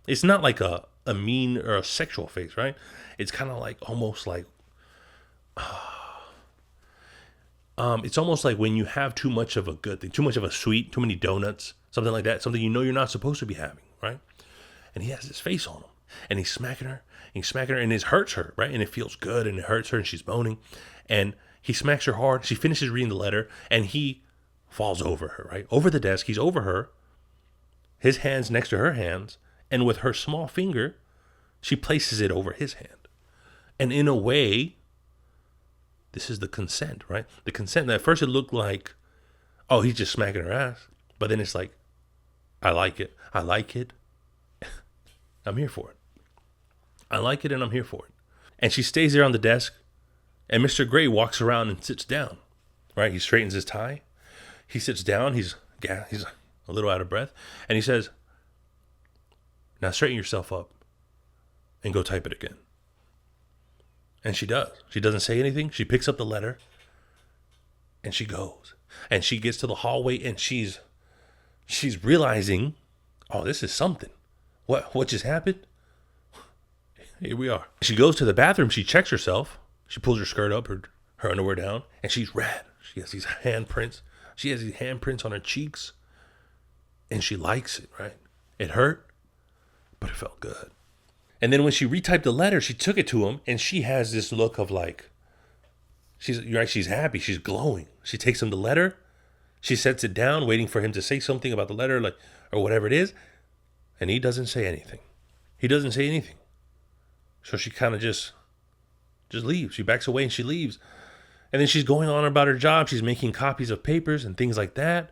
it's not like a mean or a sexual face, right? It's kind of like almost like it's almost like when you have too much of a good thing, too much of a sweet, too many donuts, something like that, something you know you're not supposed to be having, right? And he has his face on him, and he's smacking her, and it hurts her, right? And it feels good, and it hurts her, and she's moaning, and he smacks her hard. She finishes reading the letter, and he falls over her, right? Over the desk, he's over her, his hands next to her hands, and with her small finger, she places it over his hand. And in a way, this is the consent, right? The consent. At first it looked like, oh, he's just smacking her ass. But then it's like, I like it. I like it. I'm here for it. I like it and I'm here for it. And she stays there on the desk. And Mr. Gray walks around and sits down, right? He straightens his tie. He sits down. He's a little out of breath. And he says, now straighten yourself up and go type it again. And she does. She doesn't say anything. She picks up the letter and she goes. And she gets to the hallway and she's realizing, oh, this is something. What just happened? Here we are. She goes to the bathroom. She checks herself. She pulls her skirt up, her underwear down, and she's red. She has these handprints. She has these handprints on her cheeks. And she likes it, right? It hurt, but it felt good. And then when she retyped the letter, she took it to him, and she has this look of like, she's happy, she's glowing. She takes him the letter, she sets it down, waiting for him to say something about the letter, like, or whatever it is, and he doesn't say anything. He doesn't say anything. So she kind of just leaves. She backs away and she leaves. And then she's going on about her job. She's making copies of papers and things like that.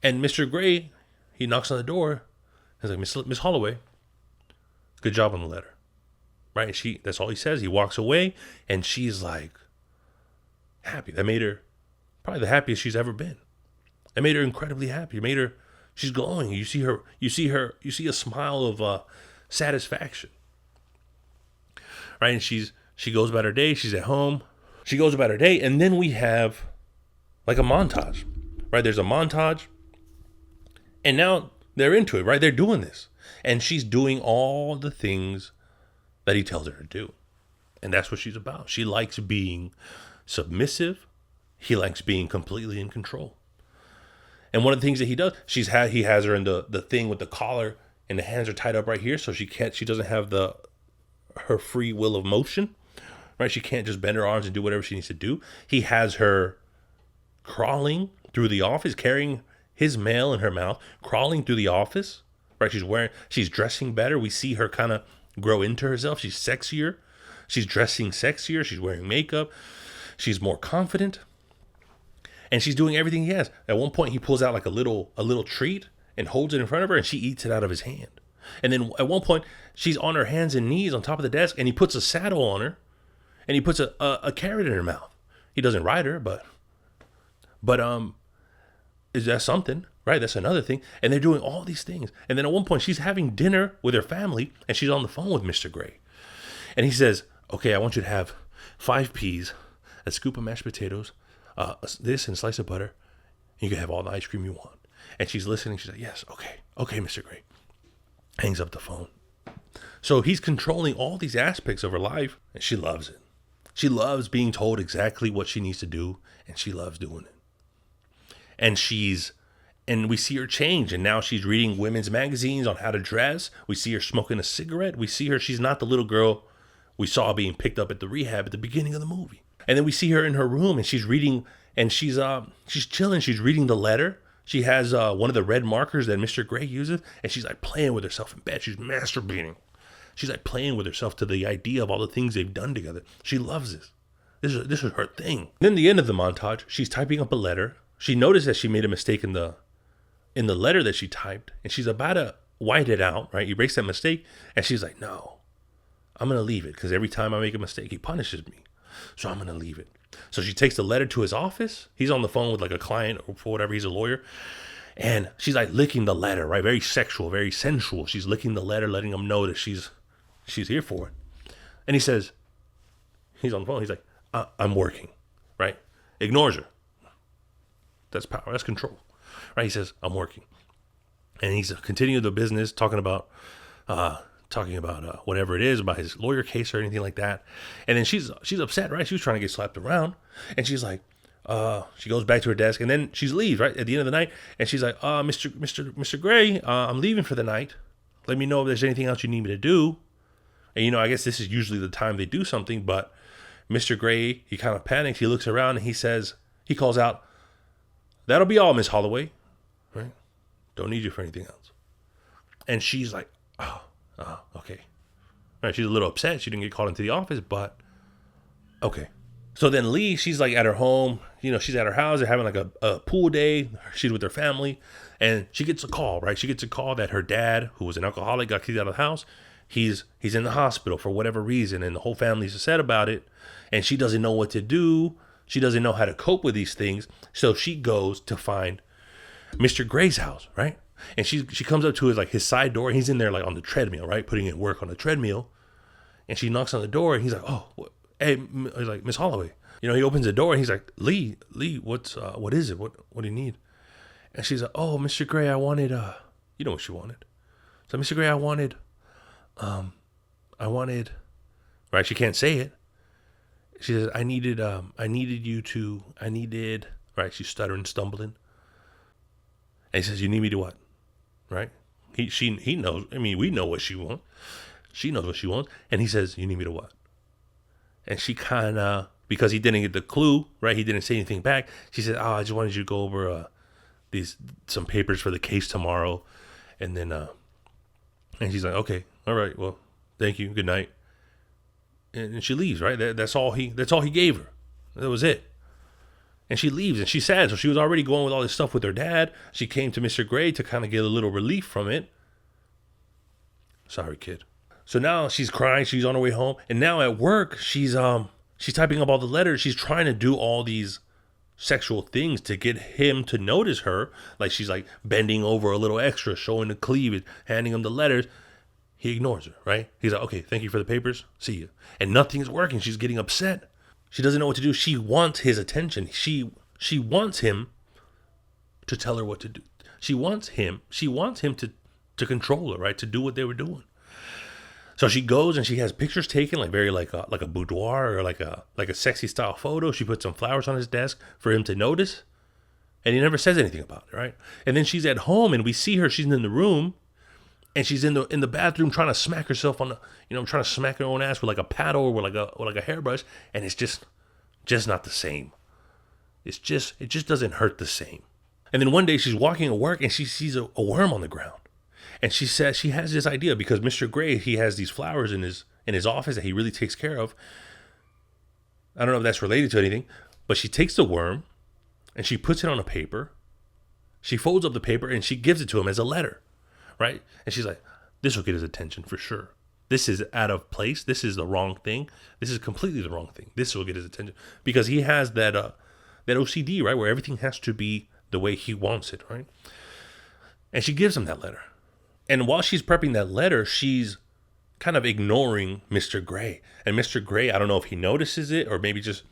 And Mr. Gray, he knocks on the door. He's like, Miss Holloway, good job on the letter. Right? And that's all he says. He walks away and she's like happy. That made her probably the happiest she's ever been. That made her incredibly happy. It made her, she's glowing. You see a smile of satisfaction. Right? And she goes about her day. She's at home. She goes about her day. And then we have like a montage. Right? There's a montage. And now they're into it, right? They're doing this. And she's doing all the things that he tells her to do. And that's what she's about. She likes being submissive. He likes being completely in control. And one of the things that he does, he has her in the thing with the collar and the hands are tied up right here. So she doesn't have her free will of motion, right? She can't just bend her arms and do whatever she needs to do. He has her crawling through the office, carrying his mail in her mouth, crawling through the office, right? She's dressing better. We see her kind of grow into herself. She's sexier. She's dressing sexier. She's wearing makeup. She's more confident. And she's doing everything he has. At one point, he pulls out like a little treat and holds it in front of her, and she eats it out of his hand. And then at one point, she's on her hands and knees on top of the desk, and he puts a saddle on her, and he puts a carrot in her mouth. He doesn't ride her, but is that something? Right, that's another thing. And they're doing all these things. And then at one point, she's having dinner with her family, and she's on the phone with Mr. Gray. And he says, okay, I want you to have 5 peas, a scoop of mashed potatoes, this and a slice of butter. And you can have all the ice cream you want. And she's listening. She's like, yes, okay, Mr. Gray. Hangs up the phone. So he's controlling all these aspects of her life, and she loves it. She loves being told exactly what she needs to do, and she loves doing it. And we see her change, and now she's reading women's magazines on how to dress. We see her smoking a cigarette. We see her, she's not the little girl we saw being picked up at the rehab at the beginning of the movie. And then we see her in her room, and she's reading, and she's chilling. She's reading the letter. She has one of the red markers that Mr. Gray uses, and she's like playing with herself in bed. She's masturbating. She's like playing with herself to the idea of all the things they've done together. She loves this. This is her thing. Then the end of the montage, she's typing up a letter. She noticed that she made a mistake in the letter that she typed, and she's about to white it out, right? Erase that mistake, and she's like, no, I'm going to leave it, because every time I make a mistake, he punishes me. So I'm going to leave it. So she takes the letter to his office. He's on the phone with like a client or for whatever. He's a lawyer. And she's like licking the letter, right? Very sexual, very sensual. She's licking the letter, letting him know that she's here for it. And he says, he's on the phone. He's like, I'm working, right? Ignores her. That's power. That's control. right? He says, I'm working. And he's continuing the business, talking about whatever it is, about his lawyer case or anything like that. And then she's upset, right? She was trying to get slapped around. And she's like, she goes back to her desk, and then she leaves, right, at the end of the night. And she's like, Mr. Gray, I'm leaving for the night. Let me know if there's anything else you need me to do. And, I guess this is usually the time they do something, but Mr. Gray, he kind of panics. He looks around and he calls out, that'll be all, Miss Holloway, right? Don't need you for anything else. And she's like, oh, okay. Right, she's a little upset. She didn't get called into the office, but okay. So then Lee, she's like at her home, she's at her house. They're having like a pool day. She's with her family, and she gets a call, right? She gets a call that her dad, who was an alcoholic, got kicked out of the house. He's in the hospital for whatever reason, and the whole family's upset about it, and she doesn't know what to do. She doesn't know how to cope with these things. So she goes to find Mr. Gray's house, right? And she comes up to his side door. He's in there like on the treadmill, right? Putting in work on the treadmill. And she knocks on the door, and he's like, oh, hey, he's like, Miss Holloway. He opens the door, and he's like, Lee, what is it? What do you need? And she's like, oh, Mr. Gray, I wanted, you know what she wanted. So, Mr. Gray, I wanted, right? She can't say it. She says, I needed, right? She's stuttering, stumbling. And he says, you need me to what? Right? He knows. I mean, we know what she wants. She knows what she wants. And he says, you need me to what? And she kind of, because he didn't get the clue, right? He didn't say anything back. She said, I just wanted you to go over some papers for the case tomorrow. And then, and she's like, okay, all right, well, thank you, good night. And she leaves, right? That's all he gave her. That was it. And she leaves, and she's sad. So she was already going with all this stuff with her dad. She came to Mr. Gray to kind of get a little relief from it. Sorry, kid. So now she's crying. She's on her way home. And now at work, she's typing up all the letters. She's trying to do all these sexual things to get him to notice her. Like she's like bending over a little extra, showing the cleavage, handing him the letters. He ignores her, right? He's like, okay, thank you for the papers. See you. And nothing's working. She's getting upset. She doesn't know what to do. She wants his attention. She wants him to tell her what to do. She wants him to control her, right? To do what they were doing. So she goes and she has pictures taken, like very like a boudoir or like a sexy style photo. She puts some flowers on his desk for him to notice, and he never says anything about it, right? And then she's at home and we see her. She's in the room, and she's in the bathroom trying to smack herself on the, trying to smack her own ass with like a paddle or with like a hairbrush, and it's just not the same. It just doesn't hurt the same. And then one day she's walking at work and she sees a worm on the ground. And she says she has this idea because Mr. Gray, he has these flowers in his office that he really takes care of. I don't know if that's related to anything, but she takes the worm and she puts it on a paper. She folds up the paper and she gives it to him as a letter, right? And she's like, this will get his attention for sure. This is out of place. This is the wrong thing. This is completely the wrong thing. This will get his attention because he has that OCD, right? Where everything has to be the way he wants it, right? And she gives him that letter. And while she's prepping that letter, she's kind of ignoring Mr. Gray. And Mr. Gray, I don't know if he notices it or maybe just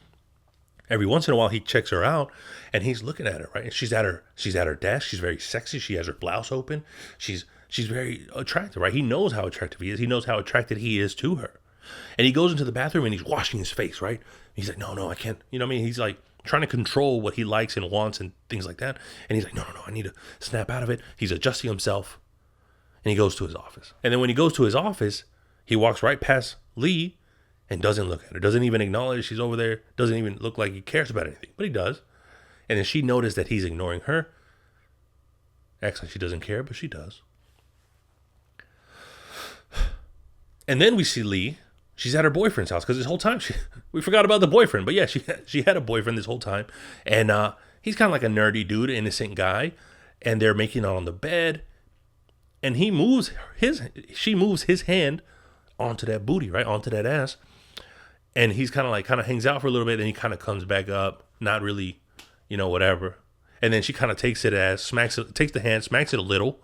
every once in a while he checks her out and he's looking at her, right? And she's at her desk. She's very sexy. She has her blouse open. She's very attractive, right? He knows how attractive he is. He knows how attracted he is to her. And he goes into the bathroom and he's washing his face, right? He's like, no, I can't. You know what I mean? He's like trying to control what he likes and wants and things like that. And he's like, no, I need to snap out of it. He's adjusting himself. And he goes to his office. And then when he goes to his office, he walks right past Lee and doesn't look at her. Doesn't even acknowledge she's over there. Doesn't even look like he cares about anything. But he does. And then she noticed that he's ignoring her. Acts like she doesn't care, but she does. And then we see Lee. She's at her boyfriend's house because this whole time we forgot about the boyfriend. But yeah, she had a boyfriend this whole time. And he's kind of like a nerdy dude, innocent guy. And they're making out on the bed. And she moves his hand onto that booty, right? Onto that ass. And he's kind of hangs out for a little bit. Then he kind of comes back up, not really, whatever. And then she kind of takes the hand, smacks it a little.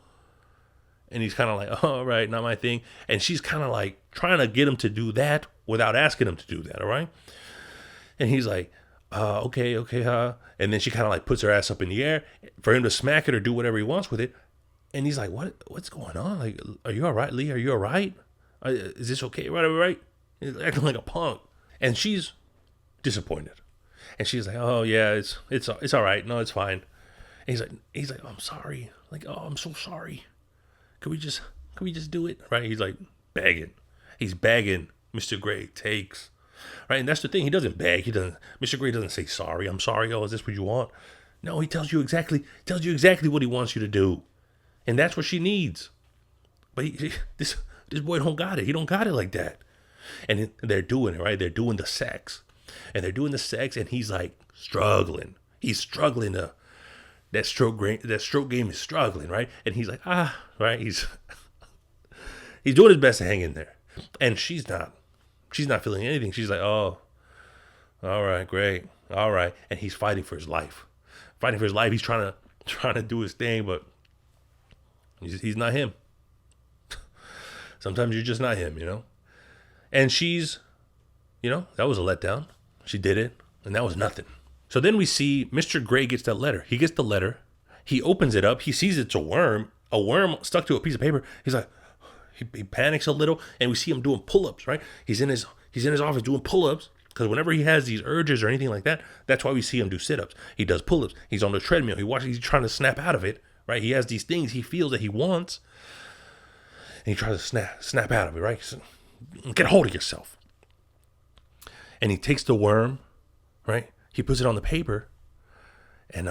And he's kind of like, all right, not my thing. And she's kind of like trying to get him to do that without asking him to do that, all right? And he's like, Okay, okay, and then she kind of like puts her ass up in the air for him to smack it or do whatever he wants with it. And he's like, what's going on? Like, are you all right, Lee? Are you all right? Is this okay? Right? He's acting like a punk. And she's disappointed. And she's like, oh yeah, it's all right. No, it's fine. And he's like, oh, I'm sorry. Like, oh, I'm so sorry. Can we just do it? Right? He's like begging. He's begging. Mr. Gray takes. Right? And that's the thing. He doesn't beg. Mr. Gray doesn't say sorry. I'm sorry. Oh, is this what you want? No, he tells you exactly what he wants you to do. And that's what she needs. But this boy don't got it. He don't got it like that. And they're doing it, right? They're doing the sex. And they're doing the sex, and he's like struggling. He's struggling to that stroke game is struggling, right? And he's like, right? He's doing his best to hang in there. And she's not feeling anything. She's like, oh, all right, great. All right. And he's fighting for his life. He's trying to do his thing, but he's not him. Sometimes you're just not him, you know? And she's, that was a letdown. She did it, and that was nothing. So then we see Mr. Gray gets that letter. He gets the letter. He opens it up. He sees it's a worm stuck to a piece of paper. He's like, he panics a little, and we see him doing pull-ups, right? He's in his office doing pull-ups, because whenever he has these urges or anything like that, that's why we see him do sit-ups. He does pull-ups. He's on the treadmill. He's trying to snap out of it, right? He has these things he feels that he wants, and he tries to snap out of it, right? So, get a hold of yourself. And he takes the worm, right? He puts it on the paper, and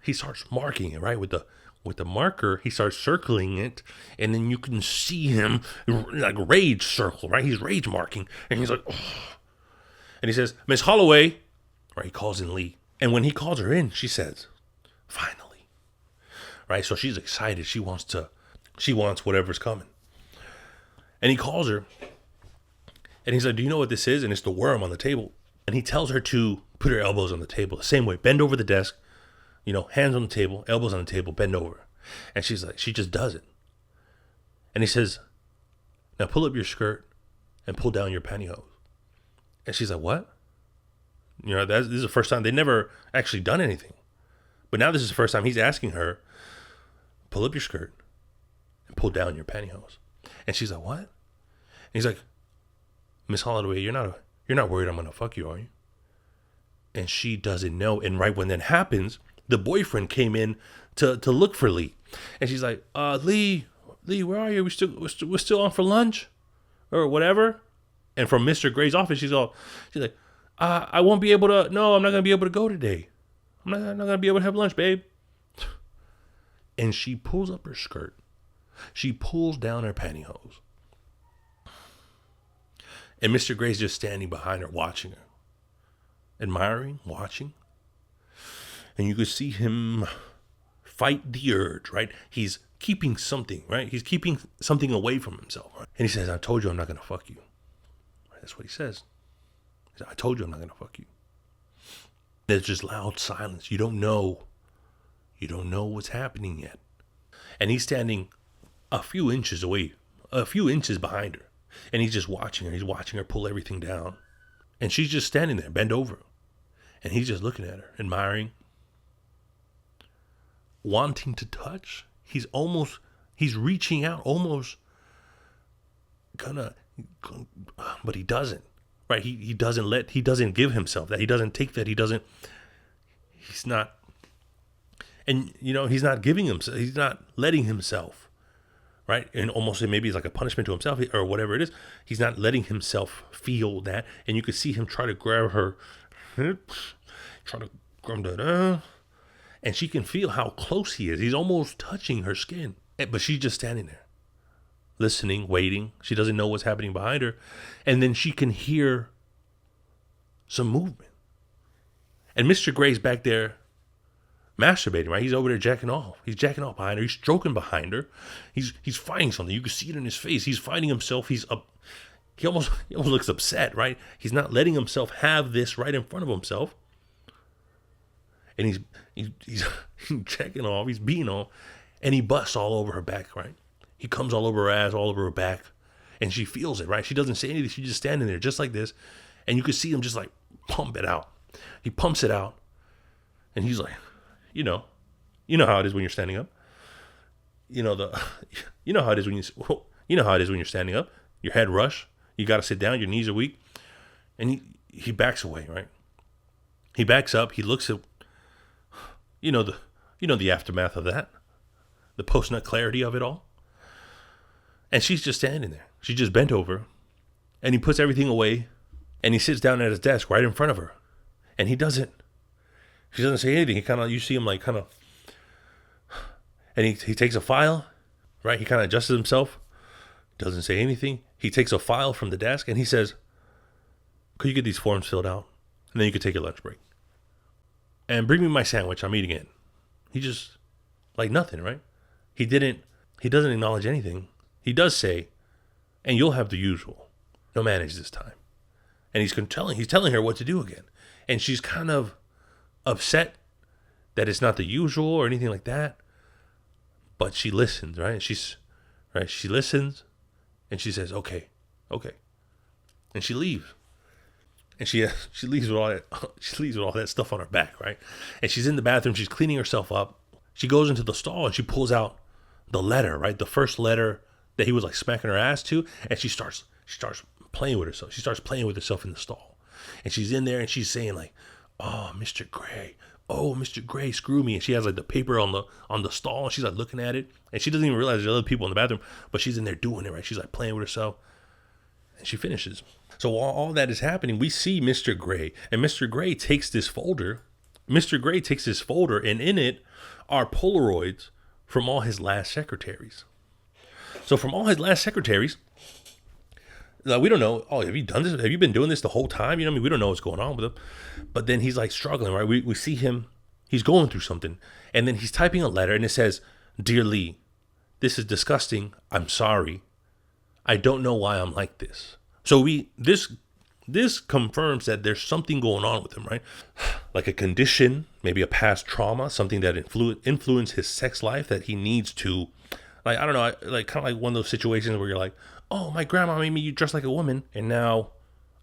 he starts marking it, right? With the marker, he starts circling it, and then you can see him like rage circle, right? He's rage marking, and he's like, oh. And he says, Miss Holloway, right? He calls in Lee, and when he calls her in, she says, finally, right? So she's excited. She wants whatever's coming, and he calls her. And he's like, do you know what this is? And it's the worm on the table. And he tells her to put her elbows on the table the same way. Bend over the desk, hands on the table, elbows on the table, bend over. And she's like, she just does it. And he says, now pull up your skirt and pull down your pantyhose. And she's like, what? This is the first time. They never actually done anything. But now this is the first time he's asking her, pull up your skirt and pull down your pantyhose. And she's like, what? And he's like, Miss Holloway, you're not worried I'm gonna fuck you, are you? And she doesn't know. And right when that happens, the boyfriend came in to look for Lee, and she's like, Lee, where are you? We're still on for lunch, or whatever. And from Mr. Gray's office, she's like, I won't be able to. No, I'm not gonna be able to go today. I'm not gonna be able to have lunch, babe. And she pulls up her skirt. She pulls down her pantyhose. And Mr. Gray's just standing behind her, watching her. Admiring, watching. And you could see him fight the urge, right? He's keeping something, right? He's keeping something away from himself. Right? And he says, I told you I'm not going to fuck you. Right? That's what he says. He said, I told you I'm not going to fuck you. There's just loud silence. You don't know what's happening yet. And he's standing a few inches away, a few inches behind her. And he's just watching her. He's watching her pull everything down. And she's just standing there, bent over. And he's just looking at her, admiring, wanting to touch. He's reaching out, almost but he doesn't, right? He doesn't give himself that. He doesn't take that. He's not giving himself, he's not letting himself. Right? And almost maybe it's like a punishment to himself or whatever it is. He's not letting himself feel that. And you can see him try to grab her hips, try to grab that. And she can feel how close he is. He's almost touching her skin. But she's just standing there, listening, waiting. She doesn't know what's happening behind her. And then she can hear some movement. And Mr. Gray's back there masturbating, right? He's over there jacking off. He's jacking off behind her. He's stroking behind her. He's fighting something. You can see it in his face. He's fighting himself. He almost looks upset, right? He's not letting himself have this right in front of himself. And he's jacking off. He's beating off, and he busts all over her back, right? He comes all over her ass, all over her back, and she feels it, right? She doesn't say anything. She's just standing there, just like this, and you can see him just like pump it out. He pumps it out, and he's like, you know, you know how it is when you're standing up. You know the, you know how it is when you know how it is when you're standing up. Your head rush. You got to sit down. Your knees are weak, and he backs away. Right. He backs up. He looks at, the aftermath of that, the post nut clarity of it all. And she's just standing there. She just bent over, and he puts everything away, and he sits down at his desk right in front of her, and she doesn't say anything. You see him like kind of, and he takes a file, right? He kind of adjusts himself, doesn't say anything. He takes a file from the desk, and he says, could you get these forms filled out? And then you could take your lunch break. And bring me my sandwich. I'm eating it. He just, like nothing, right? He doesn't acknowledge anything. He does say, and you'll have the usual. No manage this time. And he's telling her what to do again. And she's kind of upset that it's not the usual or anything like that. But she listens, right? She listens, and she says, okay. And she leaves. And she leaves with all that stuff on her back, right? And she's in the bathroom, she's cleaning herself up. She goes into the stall and she pulls out the letter, right? The first letter that he was like smacking her ass to, and she starts playing with herself. She starts playing with herself in the stall. And she's in there and she's saying like, oh, Mr. Gray, screw me. And she has like the paper on the stall, and she's like looking at it, and she doesn't even realize there's other people in the bathroom, but she's in there doing it, right? She's like playing with herself, and she finishes. So while all that is happening, we see Mr. Gray, and Mr. Gray takes this folder. And in it are Polaroids from all his last secretaries. So from all his last secretaries, we don't know, have you done this? Have you been doing this the whole time? We don't know what's going on with him. But then he's like struggling, right? We see him, he's going through something. And then he's typing a letter, and it says, Dear Lee, this is disgusting. I'm sorry. I don't know why I'm like this. So this confirms that there's something going on with him, right? Like a condition, maybe a past trauma, something that influenced his sex life that he needs to, like, I don't know, like kind of like one of those situations where you're like, oh, my grandma made me dress like a woman, and now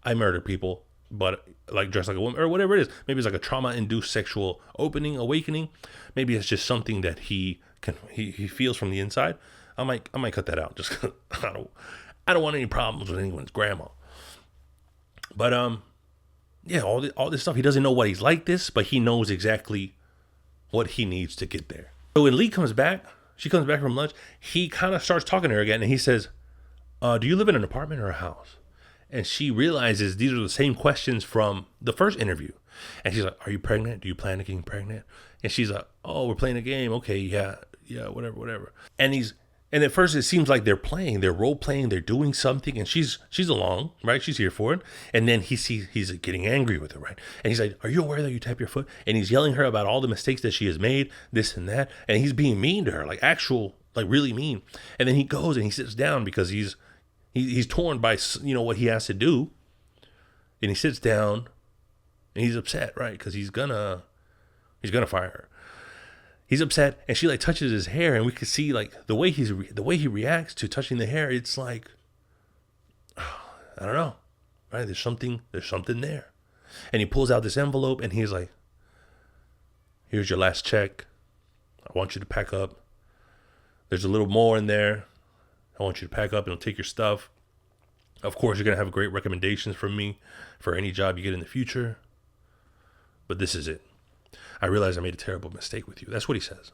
I murder people, but like dress like a woman, or whatever it is. Maybe it's like a trauma-induced sexual awakening. Maybe it's just something that he feels from the inside. I might cut that out just 'cause I don't want any problems with anyone's grandma. But yeah, all this stuff. He doesn't know why he's like this, but he knows exactly what he needs to get there. So when Lee comes back, she comes back from lunch, he kind of starts talking to her again, and he says, do you live in an apartment or a house? And she realizes these are the same questions from the first interview. And she's like, are you pregnant? Do you plan on getting pregnant? And she's like, oh, we're playing a game. Okay, yeah, whatever. And at first it seems like they're role playing, they're doing something, and she's along, right? She's here for it. And then he's getting angry with her, right? And he's like, are you aware that you tap your foot? And he's yelling her about all the mistakes that she has made, this and that. And he's being mean to her, like really mean. And then he goes and he sits down because he's torn by, what he has to do. And he sits down and he's upset, right? Because he's gonna fire her. He's upset, and she like touches his hair, and we can see like the way he reacts to touching the hair. It's like, I don't know, right? There's something there. And he pulls out this envelope, and he's like, here's your last check. I want you to pack up. There's a little more in there. I want you to pack up and take your stuff. Of course, you're going to have great recommendations from me for any job you get in the future. But this is it. I realize I made a terrible mistake with you. That's what he says.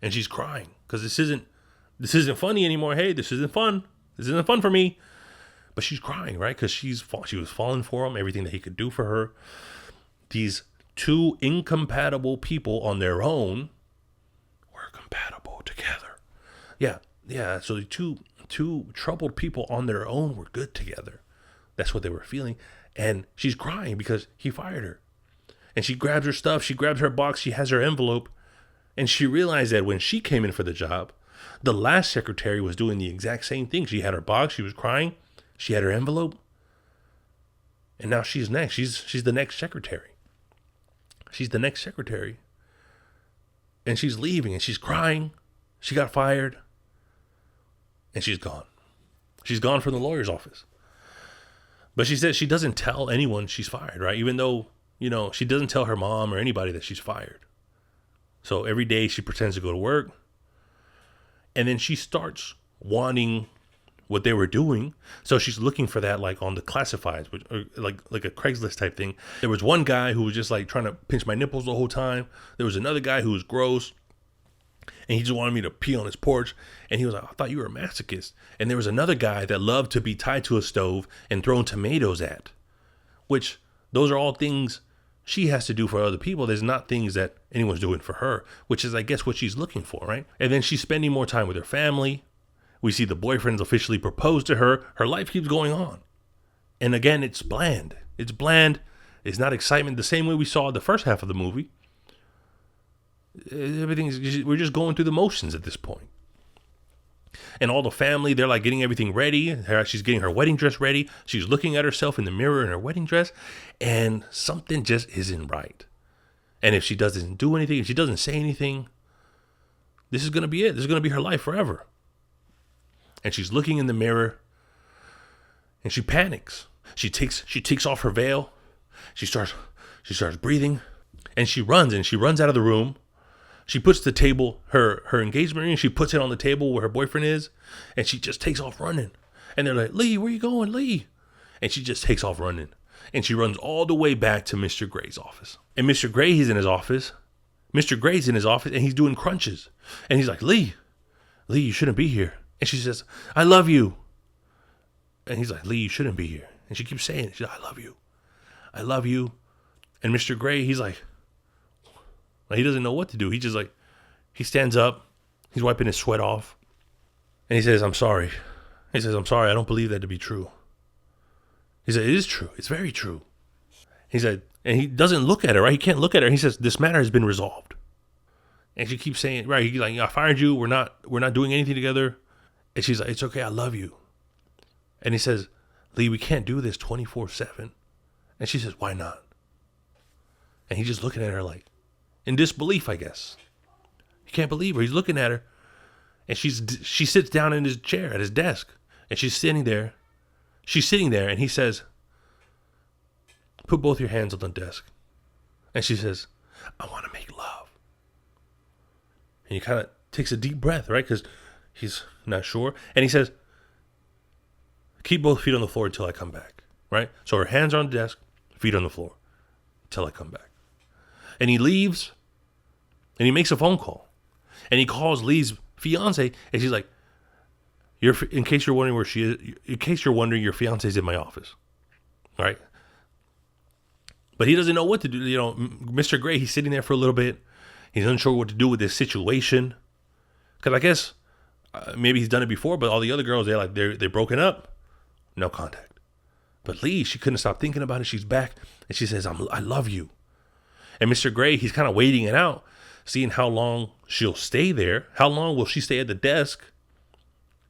And she's crying because this isn't funny anymore. Hey, this isn't fun. This isn't fun for me. But she's crying, right? Because she was falling for him, everything that he could do for her. These two incompatible people on their own were compatible together. Yeah. So the two troubled people on their own were good together. That's what they were feeling. And she's crying because he fired her. And she grabs her stuff. She grabs her box. She has her envelope. And she realized that when she came in for the job, the last secretary was doing the exact same thing. She had her box. She was crying. She had her envelope. And now she's next. She's the next secretary. She's the next secretary. And she's leaving. And she's crying. She got fired. And she's gone. She's gone from the lawyer's office. But she says she doesn't tell anyone she's fired, right? Even though, she doesn't tell her mom or anybody that she's fired. So every day she pretends to go to work. And then she starts wanting what they were doing. So she's looking for that, like on the classifieds, or like a Craigslist type thing. There was one guy who was just like trying to pinch my nipples the whole time. There was another guy who was gross, and he just wanted me to pee on his porch. And he was like, I thought you were a masochist. And there was another guy that loved to be tied to a stove and thrown tomatoes at, which those are all things she has to do for other people. There's not things that anyone's doing for her, which is, I guess, what she's looking for, right? And then she's spending more time with her family. We see the boyfriend's officially proposed to her. Her life keeps going on. And again, it's bland. It's bland. It's not excitement the same way we saw the first half of the movie. We're just going through the motions at this point. And all the family, they're like getting everything ready. She's getting her wedding dress ready. She's looking at herself in the mirror in her wedding dress, and something just isn't right. And if she doesn't do anything, if she doesn't say anything, this is going to be it. This is going to be her life forever. And she's looking in the mirror, and she panics. She takes off her veil. She starts breathing, and she runs out of the room. She puts the table, her engagement ring, she puts it on the table where her boyfriend is, and she just takes off running. And they're like, Lee, where you going, Lee? And she just takes off running. And she runs all the way back to Mr. Gray's office. And Mr. Gray, he's in his office. Mr. Gray's in his office, and he's doing crunches. And he's like, Lee, you shouldn't be here. And she says, I love you. And he's like, Lee, you shouldn't be here. And she keeps saying it. She's like, I love you. I love you. And Mr. Gray, he's like, he doesn't know what to do. He stands up. He's wiping his sweat off. And he says, I'm sorry. He says, I'm sorry. I don't believe that to be true. He said, it is true. It's very true. He said, and he doesn't look at her, right? He can't look at her. He says, this matter has been resolved. And she keeps saying, right, he's like, I fired you. We're not doing anything together. And she's like, it's okay. I love you. And he says, Lee, we can't do this 24/7. And she says, why not? And he's just looking at her like, in disbelief, I guess. He can't believe her. He's looking at her. And she sits down in his chair at his desk. And she's sitting there. She's sitting there, and he says, put both your hands on the desk. And she says, I want to make love. And he kind of takes a deep breath, right? Because he's not sure. And he says, keep both feet on the floor until I come back, right? So her hands are on the desk, feet on the floor, until I come back. And he leaves, and he makes a phone call. And he calls Lee's fiance, and she's like, in case you're wondering where she is, in case you're wondering, your fiance's in my office. All right? But he doesn't know what to do. Mr. Gray, he's sitting there for a little bit. He's unsure what to do with this situation. Because I guess maybe he's done it before, but all the other girls, they're broken up. No contact. But Lee, she couldn't stop thinking about it. She's back, and she says, I love you. And Mr. Gray, he's kind of waiting it out, seeing how long she'll stay there. How long will she stay at the desk?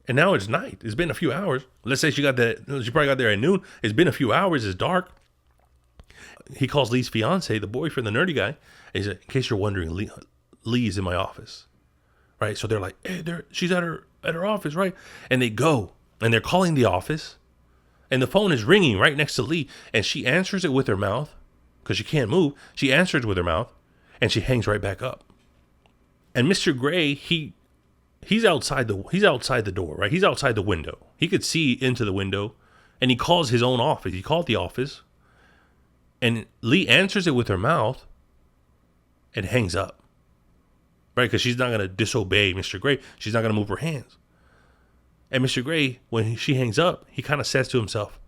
And now it's night. It's been a few hours. Let's say she probably got there at noon. It's been a few hours. It's dark. He calls Lee's fiance, the boyfriend, the nerdy guy. And he said, in case you're wondering, Lee's in my office. Right? So they're like, hey, she's at her office, right? And they go, and they're calling the office. And the phone is ringing right next to Lee. And she answers it with her mouth, because she can't move. She answers with her mouth, and she hangs right back up. And Mr. Gray, he's outside the door, right? He's outside the window. He could see into the window, and he calls his own office. He called the office, and Lee answers it with her mouth and hangs up, right? Because she's not going to disobey Mr. Gray. She's not going to move her hands. And Mr. Gray, when she hangs up, he kind of says to himself,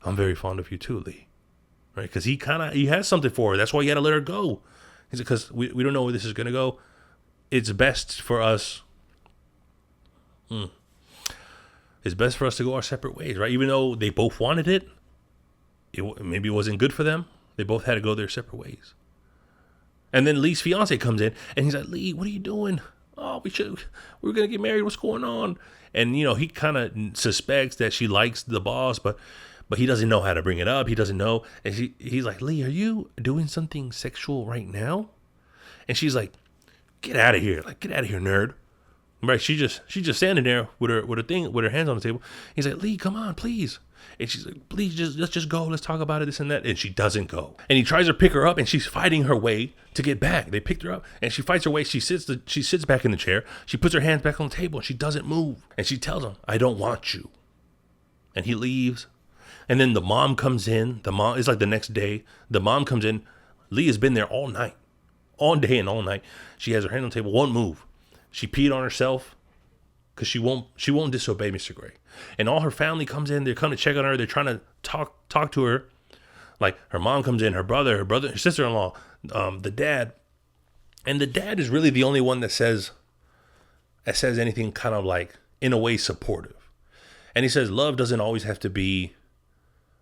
I'm very fond of you too, Lee. Right? Because he has something for her. That's why he had to let her go. He said, because we don't know where this is going to go. It's best for us. It's best for us to go our separate ways, right? Even though they both wanted it, maybe it wasn't good for them. They both had to go their separate ways. And then Lee's fiance comes in, and he's like, Lee, what are you doing? Oh, we're going to get married. What's going on? And, he kind of suspects that she likes the boss, but he doesn't know how to bring it up. He doesn't know. And he's like, Lee, are you doing something sexual right now? And she's like, get out of here. Like, get out of here, nerd. Right? She's just standing there with her hands on the table. He's like, Lee, come on, please. And she's like, please, let's just go. Let's talk about it, this and that. And she doesn't go. And he tries to pick her up, and she's fighting her way to get back. They picked her up, and she fights her way. She sits back in the chair. She puts her hands back on the table, and she doesn't move. And she tells him, I don't want you. And he leaves. And then the mom comes in. The mom, it's like the next day. The mom comes in. Lee has been there all night. All day and all night. She has her hand on the table, won't move. She peed on herself because she won't disobey Mr. Gray. And all her family comes in. They're coming to check on her. They're trying to talk to her. Like her mom comes in, her brother, her sister-in-law, the dad. And the dad is really the only one that says anything kind of like, in a way, supportive. And he says love doesn't always have to be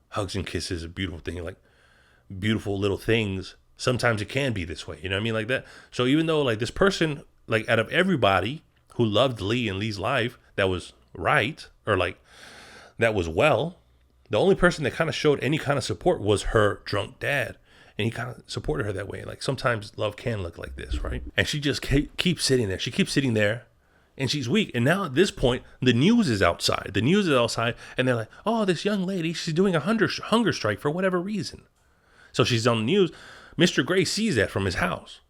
hugs and kisses, a beautiful thing, like beautiful little things. Sometimes it can be this way. You know what I mean? Like that. So even though like this person, like out of everybody who loved Lee and Lee's life, that was right, or like that was well, the only person that kind of showed any kind of support was her drunk dad. And he kind of supported her that way. Like sometimes love can look like this, right? And she just keeps sitting there. She keeps sitting there and she's weak. And now at this point, the news is outside. And they're like, oh, this young lady, she's doing a hunger strike for whatever reason. So she's on the news. Mr. Gray sees that from his house.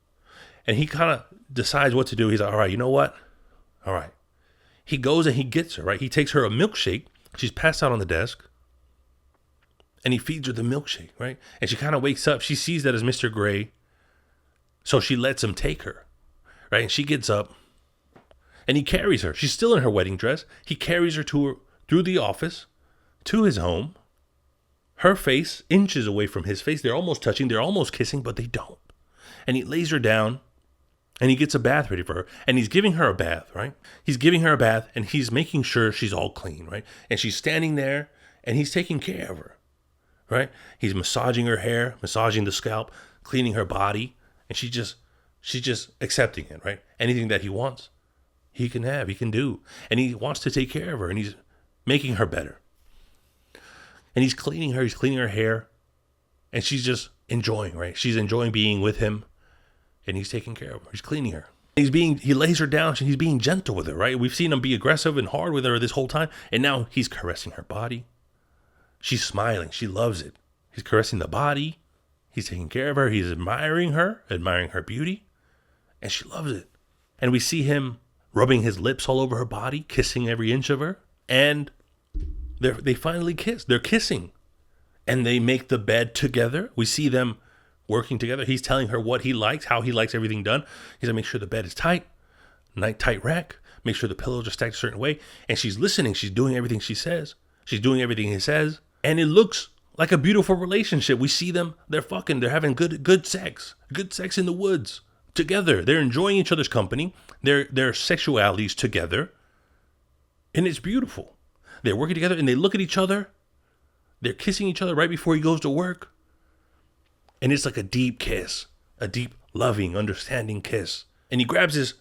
And he kind of decides what to do. He's like, all right, you know what? All right. He goes and he gets her, right? He takes her a milkshake. She's passed out on the desk. And he feeds her the milkshake, right? And she kind of wakes up. She sees that as Mr. Gray. So she lets him take her, right? And she gets up. And he carries her. She's still in her wedding dress. He carries her through the office to his home. Her face inches away from his face. They're almost touching. They're almost kissing, but they don't. And he lays her down. And he gets a bath ready for her. And he's giving her a bath, right? He's giving her a bath. And he's making sure she's all clean, right? And she's standing there. And he's taking care of her, right? He's massaging her hair, massaging the scalp, cleaning her body. And she's just accepting it, right? Anything that he wants, he can have, he can do. And he wants to take care of her. And he's making her better. And he's cleaning her hair. And she's just enjoying, right? She's enjoying being with him. And he's taking care of her. He's cleaning her. He lays her down. He's being gentle with her, right? We've seen him be aggressive and hard with her this whole time. And now he's caressing her body. She's smiling. She loves it. He's caressing the body. He's taking care of her. He's admiring her beauty. And she loves it. And we see him rubbing his lips all over her body, kissing every inch of her. And they finally kiss. They're kissing. And they make the bed together. We see them working together. He's telling her what he likes, how he likes everything done. He's like, make sure the bed is tight, tight rack. Make sure the pillows are stacked a certain way. And she's listening. She's doing everything she says. She's doing everything he says. And it looks like a beautiful relationship. We see them. They're fucking. They're having good sex. Good sex in the woods together. They're enjoying each other's company. Their sexualities together. And it's beautiful. They're working together and they look at each other. They're kissing each other right before he goes to work. And it's like a deep kiss, a deep, loving, understanding kiss. And he grabs his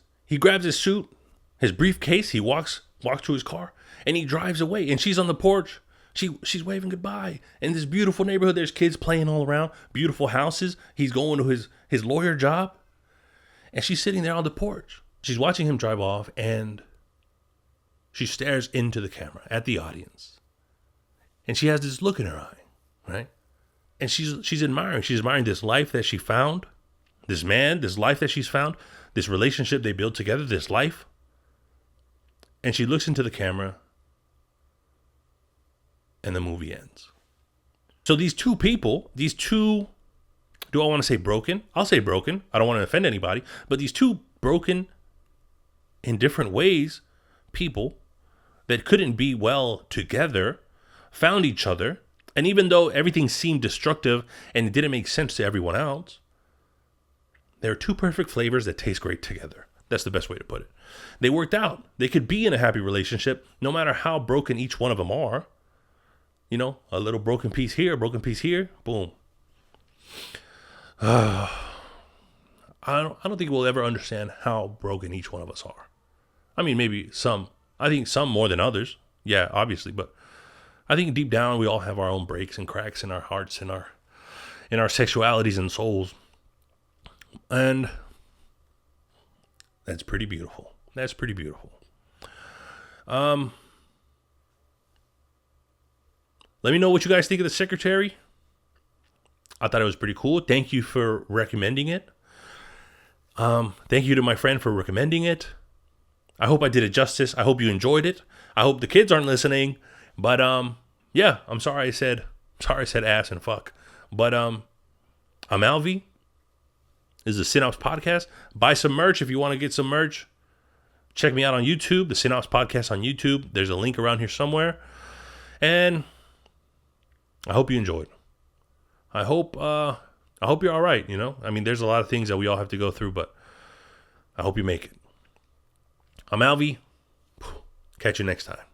suit, his briefcase. He walks to his car, and he drives away. And she's on the porch. She's waving goodbye. In this beautiful neighborhood, there's kids playing all around, beautiful houses. He's going to his lawyer job, and she's sitting there on the porch. She's watching him drive off, and she stares into the camera at the audience, and she has this look in her eye, right? And she's admiring this life that she found, this man, this life that she's found, this relationship they built together, this life. And she looks into the camera and the movie ends. So these two people, do I want to say broken? I'll say broken. I don't want to offend anybody, but these two broken in different ways people that couldn't be well together found each other. And even though everything seemed destructive and it didn't make sense to everyone else, there are two perfect flavors that taste great together. That's the best way to put it. They worked out. They could be in a happy relationship no matter how broken each one of them are. You know, a little broken piece here, boom. I don't think we'll ever understand how broken each one of us are. I mean, maybe some. I think some more than others. Yeah, obviously, but I think deep down we all have our own breaks and cracks in our hearts and our sexualities and souls. And that's pretty beautiful. That's pretty beautiful. Let me know what you guys think of the secretary. I thought it was pretty cool. Thank you for recommending it. Thank you to my friend for recommending it. I hope I did it justice. I hope you enjoyed it. I hope the kids aren't listening. But yeah, I'm sorry I said ass and fuck. But I'm Alvy. This is the Cine-Ops podcast. Buy some merch if you want to get some merch. Check me out on YouTube, the Cine-Ops podcast on YouTube. There's a link around here somewhere. And I hope you enjoyed. I hope you're all right, you know? I mean, there's a lot of things that we all have to go through, but I hope you make it. I'm Alvy. Catch you next time.